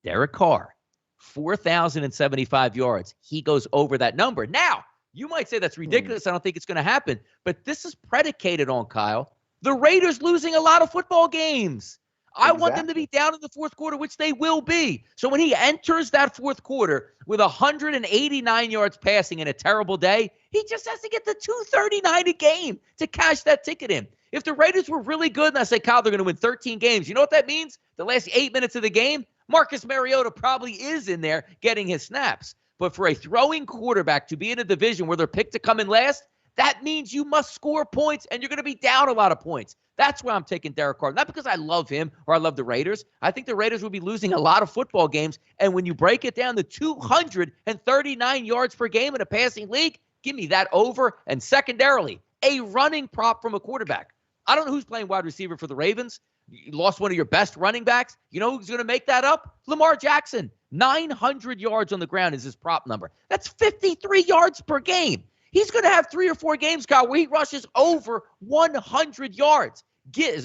Derek Carr, 4,075 yards. He goes over that number. Now, you might say that's ridiculous. I don't think it's going to happen. But this is predicated on, Kyle, the Raiders losing a lot of football games. I want them to be down in the fourth quarter, which they will be. So when he enters that fourth quarter with 189 yards passing in a terrible day, he just has to get the 239 a game to cash that ticket in. If the Raiders were really good, and I say, Kyle, they're going to win 13 games, you know what that means? The last 8 minutes of the game, Marcus Mariota probably is in there getting his snaps. But for a throwing quarterback to be in a division where they're picked to come in last, that means you must score points, and you're going to be down a lot of points. That's why I'm taking Derek Carr. Not because I love him or I love the Raiders. I think the Raiders will be losing a lot of football games. And when you break it down to 239 yards per game in a passing league, give me that over. And secondarily, a running prop from a quarterback. I don't know who's playing wide receiver for the Ravens. You lost one of your best running backs. You know who's going to make that up? Lamar Jackson. 900 yards on the ground is his prop number. That's 53 yards per game. He's going to have 3 or 4 games, Kyle, where he rushes over 100 yards.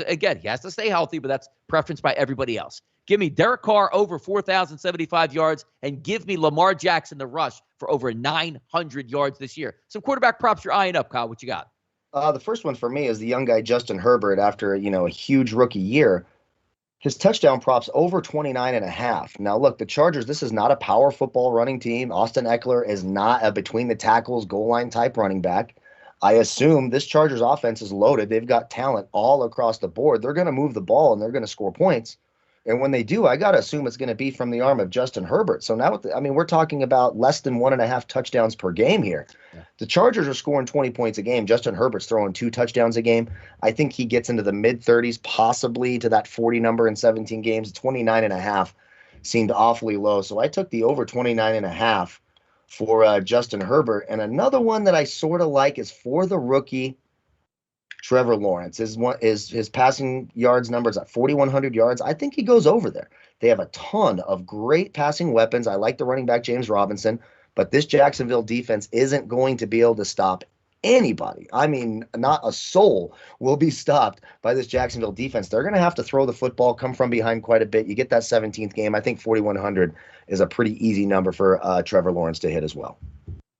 Again, he has to stay healthy, but that's preference by everybody else. Give me Derek Carr over 4,075 yards, and give me Lamar Jackson the rush for over 900 yards this year. Some quarterback props you're eyeing up, Kyle. What you got? The first one for me is the young guy Justin Herbert after a huge rookie year. His touchdown props over 29.5. Now, look, the Chargers, this is not a power football running team. Austin Eckler is not a between-the-tackles, goal-line type running back. I assume this Chargers offense is loaded. They've got talent all across the board. They're going to move the ball, and they're going to score points. And when they do, I got to assume it's going to be from the arm of Justin Herbert. So now, we're talking about less than 1.5 touchdowns per game here. Yeah. The Chargers are scoring 20 points a game. Justin Herbert's throwing 2 touchdowns a game. I think he gets into the mid-30s, possibly to that 40 number in 17 games. 29.5 seemed awfully low. So I took the over 29.5 for Justin Herbert. And another one that I sort of like is for the rookie Trevor Lawrence. His passing yards numbers at 4,100 yards. I think he goes over there. They have a ton of great passing weapons. I like the running back James Robinson, but this Jacksonville defense isn't going to be able to stop anybody. Not a soul will be stopped by this Jacksonville defense. They're going to have to throw the football, come from behind quite a bit. You get that 17th game. I think 4,100 is a pretty easy number for Trevor Lawrence to hit as well.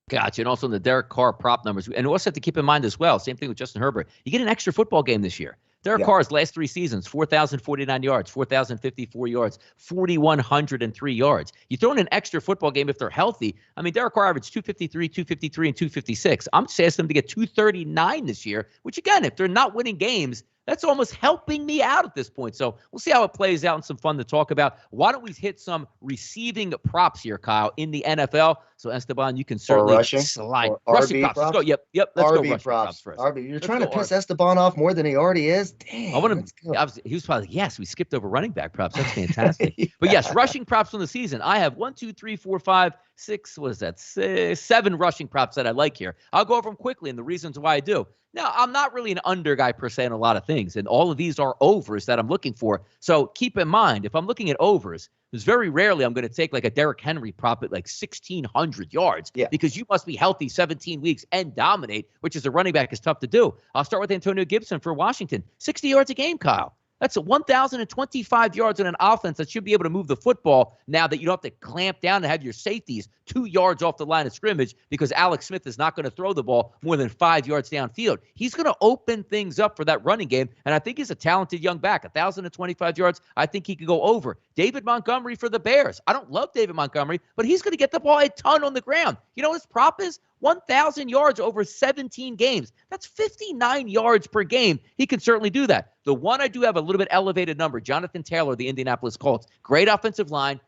Gotcha. And also in the Derek Carr prop numbers. And we also have to keep in mind as well, same thing with Justin Herbert. You get an extra football game this year. Derek Carr's last 3 seasons, 4,049 yards, 4,054 yards, 4,103 yards. You throw in an extra football game if they're healthy. Derek Carr averaged 253, 253, and 256. I'm just asking them to get 239 this year, which again, if they're not winning games, that's almost helping me out at this point. So we'll see how it plays out and some fun to talk about. Why don't we hit some receiving props here, Kyle, in the NFL? So Esteban, you can Or certainly rushing? slide. Or Rushing RB props. Let's go. props? Yep. Let's go RB rushing props props. first. RB. You're Let's trying to go piss RB. Esteban off more than he already is? Dang. I want Let's him. go. He was probably like, yes, we skipped over running back props. That's fantastic. Yeah. But yes, rushing props from the season. I have 1, 2, 3, 4, 5, 6. What is that? 7 rushing props that I like here. I'll go over them quickly and the reasons why I do. Now, I'm not really an under guy per se in a lot of things, and all of these are overs that I'm looking for. So keep in mind, if I'm looking at overs, there's very rarely I'm going to take like a Derrick Henry prop at like 1,600 yards because you must be healthy 17 weeks and dominate, which as a running back is tough to do. I'll start with Antonio Gibson for Washington. 60 yards a game, Kyle. That's 1,025 yards in an offense that should be able to move the football now that you don't have to clamp down and have your safeties 2 yards off the line of scrimmage because Alex Smith is not going to throw the ball more than 5 yards downfield. He's going to open things up for that running game, and I think he's a talented young back. 1,025 yards, I think he could go over. David Montgomery for the Bears. I don't love David Montgomery, but he's going to get the ball a ton on the ground. You know what his prop is? 1,000 yards over 17 games. That's 59 yards per game. He can certainly do that. The one I do have a little bit elevated number, Jonathan Taylor, the Indianapolis Colts. Great offensive line.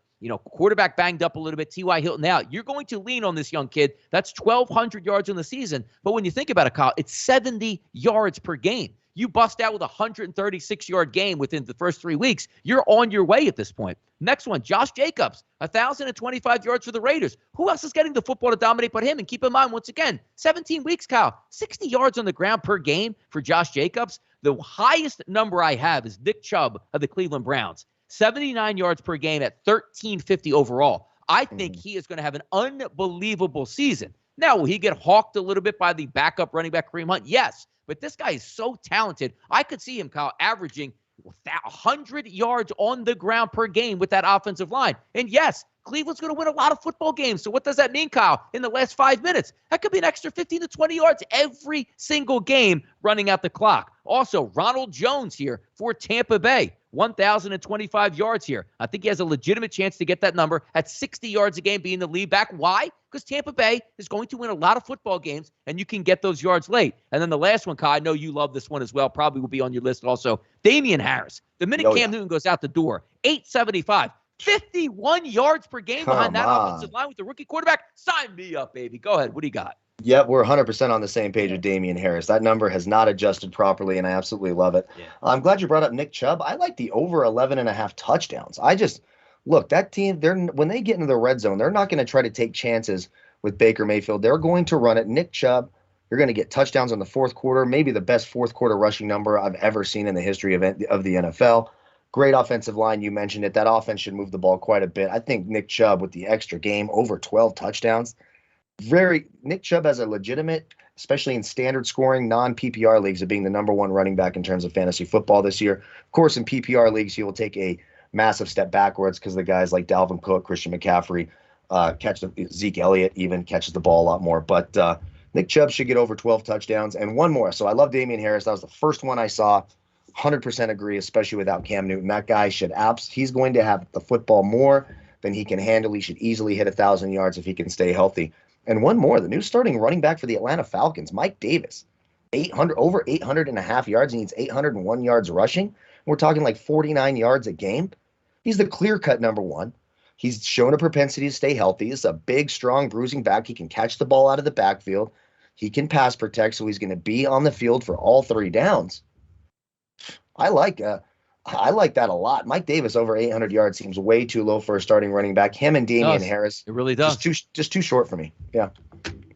Quarterback banged up a little bit, T.Y. Hilton out. You're going to lean on this young kid. That's 1,200 yards in the season. But when you think about it, Kyle, it's 70 yards per game. You bust out with a 136-yard game within the first 3 weeks, you're on your way at this point. Next one, Josh Jacobs, 1,025 yards for the Raiders. Who else is getting the football to dominate but him? And keep in mind, once again, 17 weeks, Kyle, 60 yards on the ground per game for Josh Jacobs. The highest number I have is Nick Chubb of the Cleveland Browns, 79 yards per game at 1,350 overall. I think he is going to have an unbelievable season. Now, will he get hawked a little bit by the backup running back Kareem Hunt? Yes. But this guy is so talented. I could see him, Kyle, averaging 100 yards on the ground per game with that offensive line. And yes, Cleveland's going to win a lot of football games. So what does that mean, Kyle? In the last 5 minutes, that could be an extra 15 to 20 yards every single game running out the clock. Also, Ronald Jones here for Tampa Bay. 1,025 yards here. I think he has a legitimate chance to get that number at 60 yards a game being the lead back. Why? Because Tampa Bay is going to win a lot of football games, and you can get those yards late. And then the last one, Kyle, I know you love this one as well, probably will be on your list also. Damian Harris. The minute Cam Newton goes out the door, 875. 51 yards per game behind that offensive line with the rookie quarterback. Sign me up, baby. Go ahead. What do you got? Yep, we're 100% on the same page with Damian Harris. That number has not adjusted properly, and I absolutely love it. Yeah. I'm glad you brought up Nick Chubb. I like the over 11.5 touchdowns. Look, that team, when they get into the red zone, they're not going to try to take chances with Baker Mayfield. They're going to run it. Nick Chubb, you're going to get touchdowns in the fourth quarter, maybe the best fourth quarter rushing number I've ever seen in the history of the NFL. Great offensive line. You mentioned it. That offense should move the ball quite a bit. I think Nick Chubb with the extra game, over 12 touchdowns. Nick Chubb has a legitimate, especially in standard scoring, non-PPR leagues, of being the number one running back in terms of fantasy football this year. Of course, in PPR leagues, he will take a massive step backwards because the guys like Dalvin Cook, Christian McCaffrey, Zeke Elliott even catches the ball a lot more. But Nick Chubb should get over 12 touchdowns and one more. So I love Damian Harris. That was the first one I saw. 100% agree, especially without Cam Newton. That guy he's going to have the football more than he can handle. He should easily hit 1,000 yards if he can stay healthy. And one more, the new starting running back for the Atlanta Falcons, Mike Davis, over 800.5 yards. He needs 801 yards rushing. We're talking like 49 yards a game. He's the clear-cut number one. He's shown a propensity to stay healthy. He's a big, strong, bruising back. He can catch the ball out of the backfield. He can pass protect, so he's going to be on the field for all 3 downs. I like that a lot. Mike Davis over 800 yards seems way too low for a starting running back. Him and Damian Harris. It really does. Just too short for me. Yeah.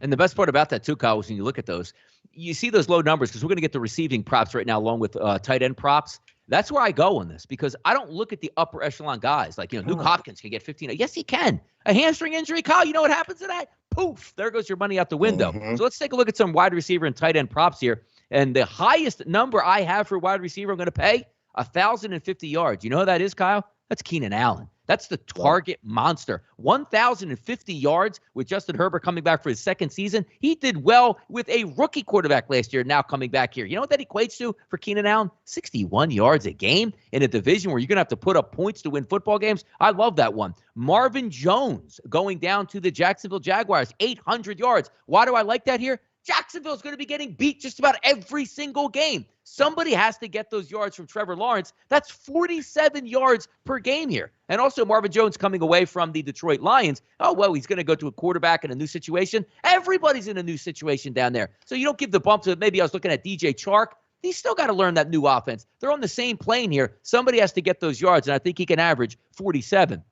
And the best part about that too, Kyle, is when you look at those, you see those low numbers because we're going to get the receiving props right now along with tight end props. That's where I go on this because I don't look at the upper echelon guys like, Luke Hopkins can get 15. Yes, he can. A hamstring injury, Kyle, you know what happens to that? Poof, there goes your money out the window. Mm-hmm. So let's take a look at some wide receiver and tight end props here. And the highest number I have for wide receiver I'm going to pay, 1,050 yards. You know who that is, Kyle? That's Keenan Allen. That's the target monster. 1,050 yards with Justin Herbert coming back for his second season. He did well with a rookie quarterback last year, now coming back here. You know what that equates to for Keenan Allen? 61 yards a game in a division where you're going to have to put up points to win football games. I love that one. Marvin Jones going down to the Jacksonville Jaguars, 800 yards. Why do I like that here? Jacksonville's going to be getting beat just about every single game. Somebody has to get those yards from Trevor Lawrence. That's 47 yards per game here. And also Marvin Jones coming away from the Detroit Lions. Oh, well, he's going to go to a quarterback in a new situation. Everybody's in a new situation down there. So you don't give the bump to, maybe I was looking at DJ Chark. He's still got to learn that new offense. They're on the same plane here. Somebody has to get those yards, and I think he can average 47.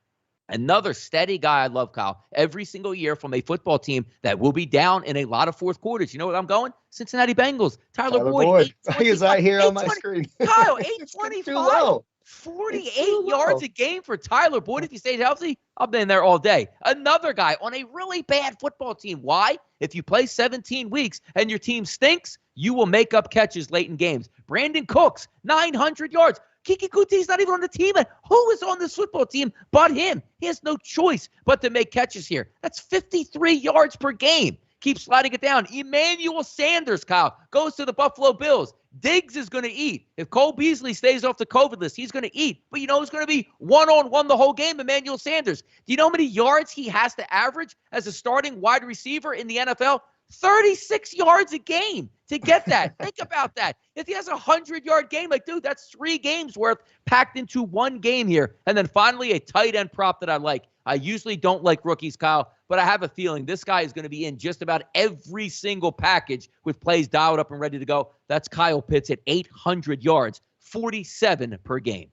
Another steady guy I love, Kyle, every single year from a football team that will be down in a lot of fourth quarters. You know where I'm going? Cincinnati Bengals. Tyler Boyd. Is I here on my screen? Kyle, 825. 48 yards a game for Tyler Boyd. If he stays healthy, I've been there all day. Another guy on a really bad football team. Why? If you play 17 weeks and your team stinks, you will make up catches late in games. Brandon Cooks, 900 yards. Kiki Kuti's not even on the team. And who is on this football team but him? He has no choice but to make catches here. That's 53 yards per game. Keep sliding it down. Emmanuel Sanders, Kyle, goes to the Buffalo Bills. Diggs is going to eat. If Cole Beasley stays off the COVID list, he's going to eat. But you know who's going to be one-on-one the whole game? Emmanuel Sanders. Do you know how many yards he has to average as a starting wide receiver in the NFL? 36 yards a game to get that. Think about that. If he has a 100-yard game, like, dude, that's 3 games worth packed into one game here. And then finally, a tight end prop that I like. I usually don't like rookies, Kyle, but I have a feeling this guy is going to be in just about every single package with plays dialed up and ready to go. That's Kyle Pitts at 800 yards, 47 per game.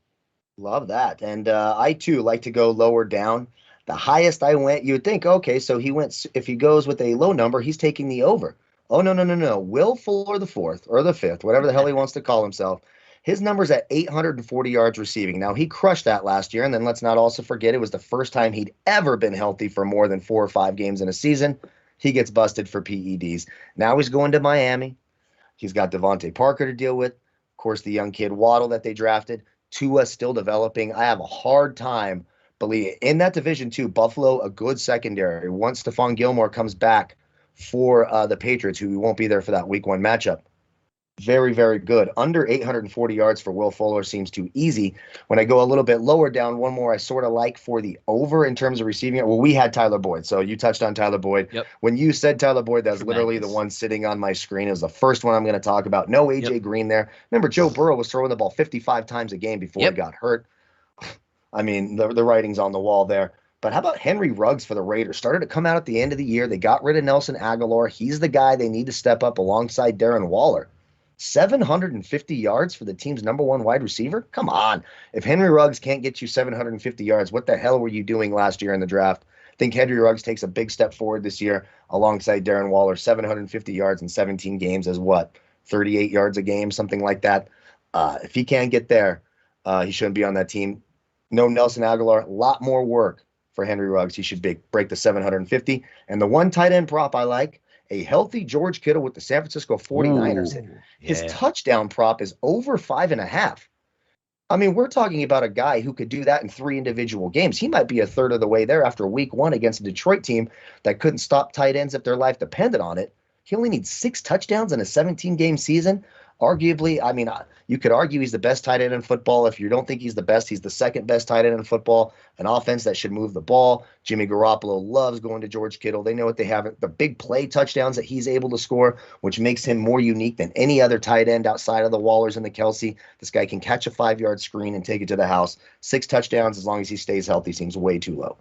Love that. And I, too, like to go lower down. The highest I went, you would think, okay, so he went, if he goes with a low number, he's taking the over. Oh, no. Will Fuller the 4th or the 5th, whatever the hell he wants to call himself. His number's at 840 yards receiving. Now, he crushed that last year, and then let's not also forget it was the first time he'd ever been healthy for more than 4 or 5 games in a season. He gets busted for PEDs. Now he's going to Miami. He's got Devontae Parker to deal with. Of course, the young kid Waddle that they drafted. Tua still developing. I have a hard time believing in that division, too. Buffalo, a good secondary. Once Stephon Gilmore comes back for the Patriots, who won't be there for that week 1 matchup. Very, very good. Under 840 yards for Will Fuller seems too easy. When I go a little bit lower down, one more I sort of like for the over in terms of receiving it. Well, we had Tyler Boyd, so you touched on Tyler Boyd. Yep. When you said Tyler Boyd, that's literally the one sitting on my screen. It was the first one I'm going to talk about. No A.J. Green there. Remember, Joe Burrow was throwing the ball 55 times a game before he got hurt. I mean, the writing's on the wall there. But how about Henry Ruggs for the Raiders? Started to come out at the end of the year. They got rid of Nelson Aguilar. He's the guy they need to step up alongside Darren Waller. 750 yards for the team's number 1 wide receiver? Come on. If Henry Ruggs can't get you 750 yards, what the hell were you doing last year in the draft? I think Henry Ruggs takes a big step forward this year alongside Darren Waller. 750 yards in 17 games is what? 38 yards a game, something like that. If he can't get there, he shouldn't be on that team. No Nelson Aguilar, a lot more work for Henry Ruggs. He should break the 750. And the one tight end prop I like, a healthy George Kittle with the San Francisco 49ers. Ooh, His touchdown prop is over 5.5. I mean, we're talking about a guy who could do that in 3 individual games. He might be a third of the way there after week 1 against a Detroit team that couldn't stop tight ends if their life depended on it. He only needs 6 touchdowns in a 17-game season. Arguably, I mean, you could argue he's the best tight end in football. If you don't think he's the best, he's the second best tight end in football. An offense that should move the ball. Jimmy Garoppolo loves going to George Kittle. They know what they have. The big play touchdowns that he's able to score, which makes him more unique than any other tight end outside of the Wallers and the Kelsey. This guy can catch a 5-yard screen and take it to the house. 6 touchdowns as long as he stays healthy seems way too low.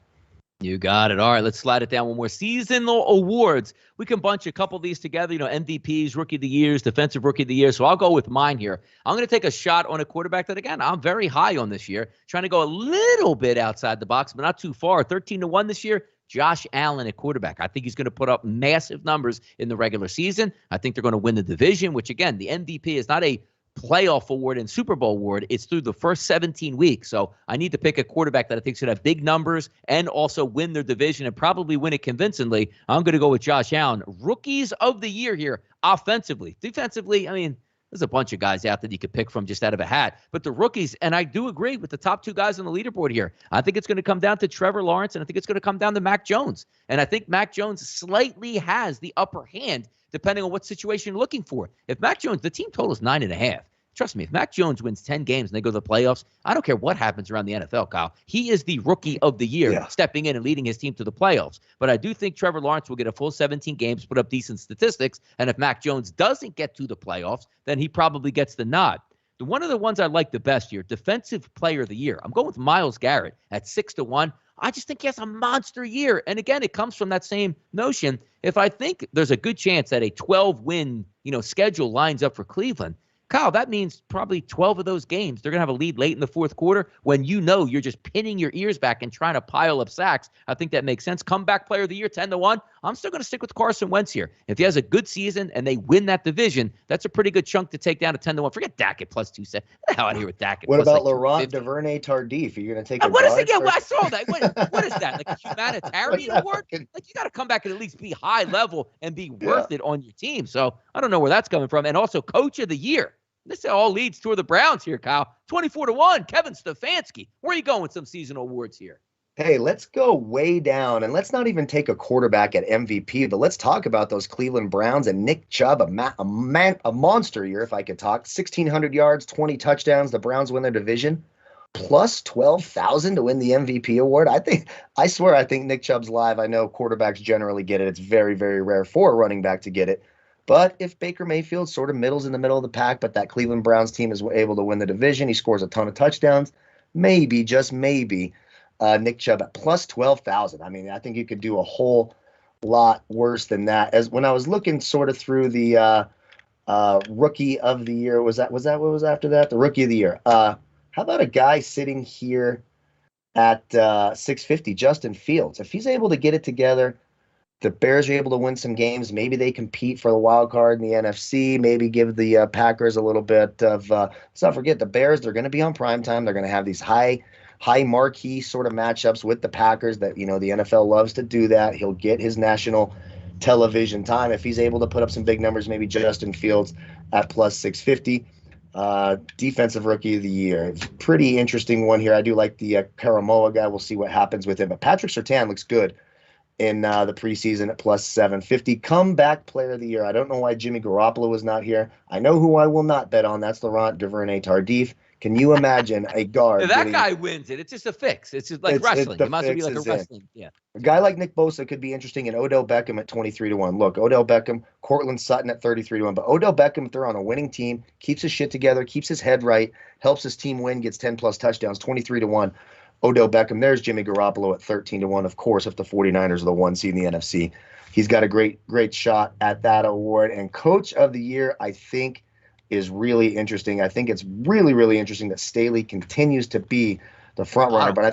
You got it. All right, let's slide it down one more. Seasonal awards. We can bunch a couple of these together, MVPs, Rookie of the Years, Defensive Rookie of the Year. So I'll go with mine here. I'm going to take a shot on a quarterback that, again, I'm very high on this year. Trying to go a little bit outside the box, but not too far. 13-1 this year. Josh Allen at quarterback. I think he's going to put up massive numbers in the regular season. I think they're going to win the division, which, again, the MVP is not a playoff award and Super Bowl award. It's through the first 17 weeks. So I need to pick a quarterback that I think is going to have big numbers and also win their division and probably win it convincingly. I'm going to go with Josh Allen. Rookies of the year here, offensively. Defensively, I mean, there's a bunch of guys out that you could pick from just out of a hat. But the rookies, and I do agree with the top 2 guys on the leaderboard here. I think it's going to come down to Trevor Lawrence, and I think it's going to come down to Mac Jones. And I think Mac Jones slightly has the upper hand depending on what situation you're looking for. If Mac Jones, the team total is 9.5. Trust me, if Mac Jones wins 10 games and they go to the playoffs, I don't care what happens around the NFL, Kyle. He is the rookie of the year, stepping in and leading his team to the playoffs. But I do think Trevor Lawrence will get a full 17 games, put up decent statistics. And if Mac Jones doesn't get to the playoffs, then he probably gets the nod. One of the ones I like the best here, Defensive Player of the Year. I'm going with Myles Garrett at 6-1. I just think he has a monster year. And again, it comes from that same notion. If I think there's a good chance that a 12-win, schedule lines up for Cleveland, Kyle, that means probably 12 of those games, they're going to have a lead late in the fourth quarter when you're just pinning your ears back and trying to pile up sacks. I think that makes sense. Comeback Player of the Year, 10-1. I'm still going to stick with Carson Wentz here. If he has a good season and they win that division, that's a pretty good chunk to take down to 10-1. Forget Dak at plus 270. Get the hell out of here with Dak at what plus about like Laurent Duvernay-Tardif? Are you going to take a what is guard? it? Yeah, I saw that. What is that? Like a humanitarian award? Like, you got to come back and at least be high level and be worth it on your team. So I don't know where that's coming from. And also Coach of the Year. This all leads toward the Browns here, Kyle. 24-1, Kevin Stefanski. Where are you going with some seasonal awards here? Hey, let's go way down, and let's not even take a quarterback at MVP, but let's talk about those Cleveland Browns and Nick Chubb, a monster year, if I could talk. 1,600 yards, 20 touchdowns. The Browns win their division. Plus 12,000 to win the MVP award. I think Nick Chubb's live. I know quarterbacks generally get it. It's very, very rare for a running back to get it. But if Baker Mayfield sort of middles in the middle of the pack, but that Cleveland Browns team is able to win the division, he scores a ton of touchdowns, maybe, just maybe, Nick Chubb at plus 12,000. I mean, I think you could do a whole lot worse than that. As when I was looking sort of through the Rookie of the Year, was that what was after that? The Rookie of the Year. How about a guy sitting here at 650, Justin Fields? If he's able to get it together, the Bears are able to win some games. Maybe they compete for the wild card in the NFC. Maybe give the Packers a little bit of. Let's not forget the Bears. They're going to be on primetime. They're going to have these high marquee sort of matchups with the Packers. That the NFL loves to do that. He'll get his national television time if he's able to put up some big numbers. Maybe Justin Fields at plus 650. Defensive Rookie of the Year. Pretty interesting one here. I do like the Karamoa guy. We'll see what happens with him. But Patrick Surtain looks good in the preseason at plus 750. Comeback Player of the Year. I don't know why Jimmy Garoppolo was not here. I know who I will not bet on. That's Laurent Duvernay-Tardif. Can you imagine a guard? If that guy wins it, it's just a fix. It's just like wrestling. It might as well be like a wrestling. Yeah. A guy like Nick Bosa could be interesting, and Odell Beckham at 23-1. Look, Odell Beckham, Cortland Sutton at 33-1. But Odell Beckham, if they're on a winning team, keeps his shit together, keeps his head right, helps his team win, gets 10+ touchdowns, 23-1. Odell Beckham. There's Jimmy Garoppolo at 13-1. Of course, if the 49ers are the 1 seed in the NFC, he's got a great shot at that award. And Coach of the Year, I think, is really interesting. I think it's really, really interesting that Staley continues to be the front runner. But I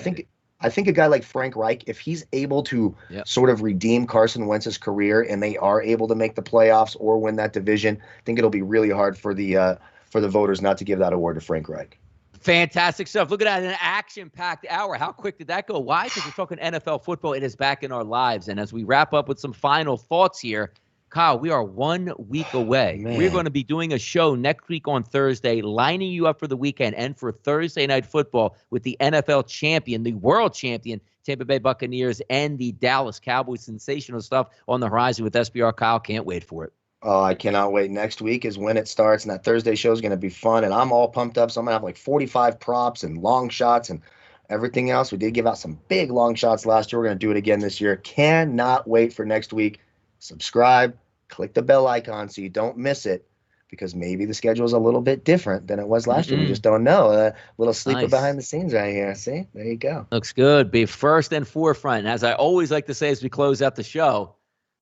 think a guy like Frank Reich, if he's able to sort of redeem Carson Wentz's career and they are able to make the playoffs or win that division, I think it'll be really hard for the voters not to give that award to Frank Reich. Fantastic stuff. Look at that, an action-packed hour. How quick did that go? Why? Because we're talking NFL football. It is back in our lives. And as we wrap up with some final thoughts here, Kyle, we are 1 week away. We're going to be doing a show next week on Thursday, lining you up for the weekend and for Thursday Night Football with the NFL champion, the world champion, Tampa Bay Buccaneers, and the Dallas Cowboys. Sensational stuff on the horizon with SBR. Kyle, can't wait for it. Oh, I cannot wait. Next week is when it starts, and that Thursday show is going to be fun, and I'm all pumped up. So I'm going to have like 45 props and long shots and everything else. We did give out some big long shots last year. We're going to do it again this year. Cannot wait for next week. Subscribe, click the bell icon so you don't miss it, because maybe the schedule is a little bit different than it was last year. We just don't know. A little sleeper behind the scenes right here. See? There you go. Looks good. Be first and forefront. And as I always like to say as we close out the show,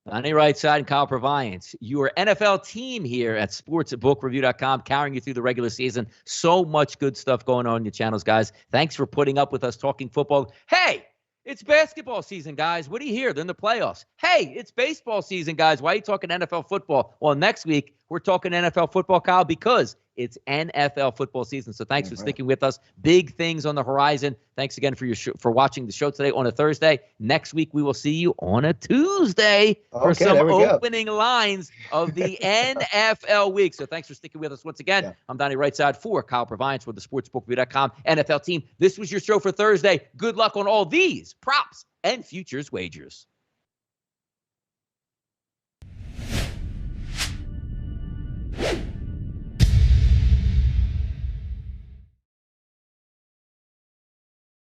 Donnie RightSide and Kyle Purviance, your NFL team here at sportsbookreview.com, carrying you through the regular season. So much good stuff going on your channels, guys. Thanks for putting up with us talking football. Hey, it's basketball season, guys. What do you hear? They're in the playoffs. Hey, it's baseball season, guys. Why are you talking NFL football? Well, next week, we're talking NFL football, Kyle, because it's NFL football season. So thanks for sticking with us. Big things on the horizon. Thanks again for watching the show today on a Thursday. Next week, we will see you on a Tuesday for some opening lines of the NFL week. So thanks for sticking with us once again. Yeah. I'm Donnie RightSide for Kyle Purviance for the sportsbookreview.com NFL team. This was your show for Thursday. Good luck on all these props and futures wagers.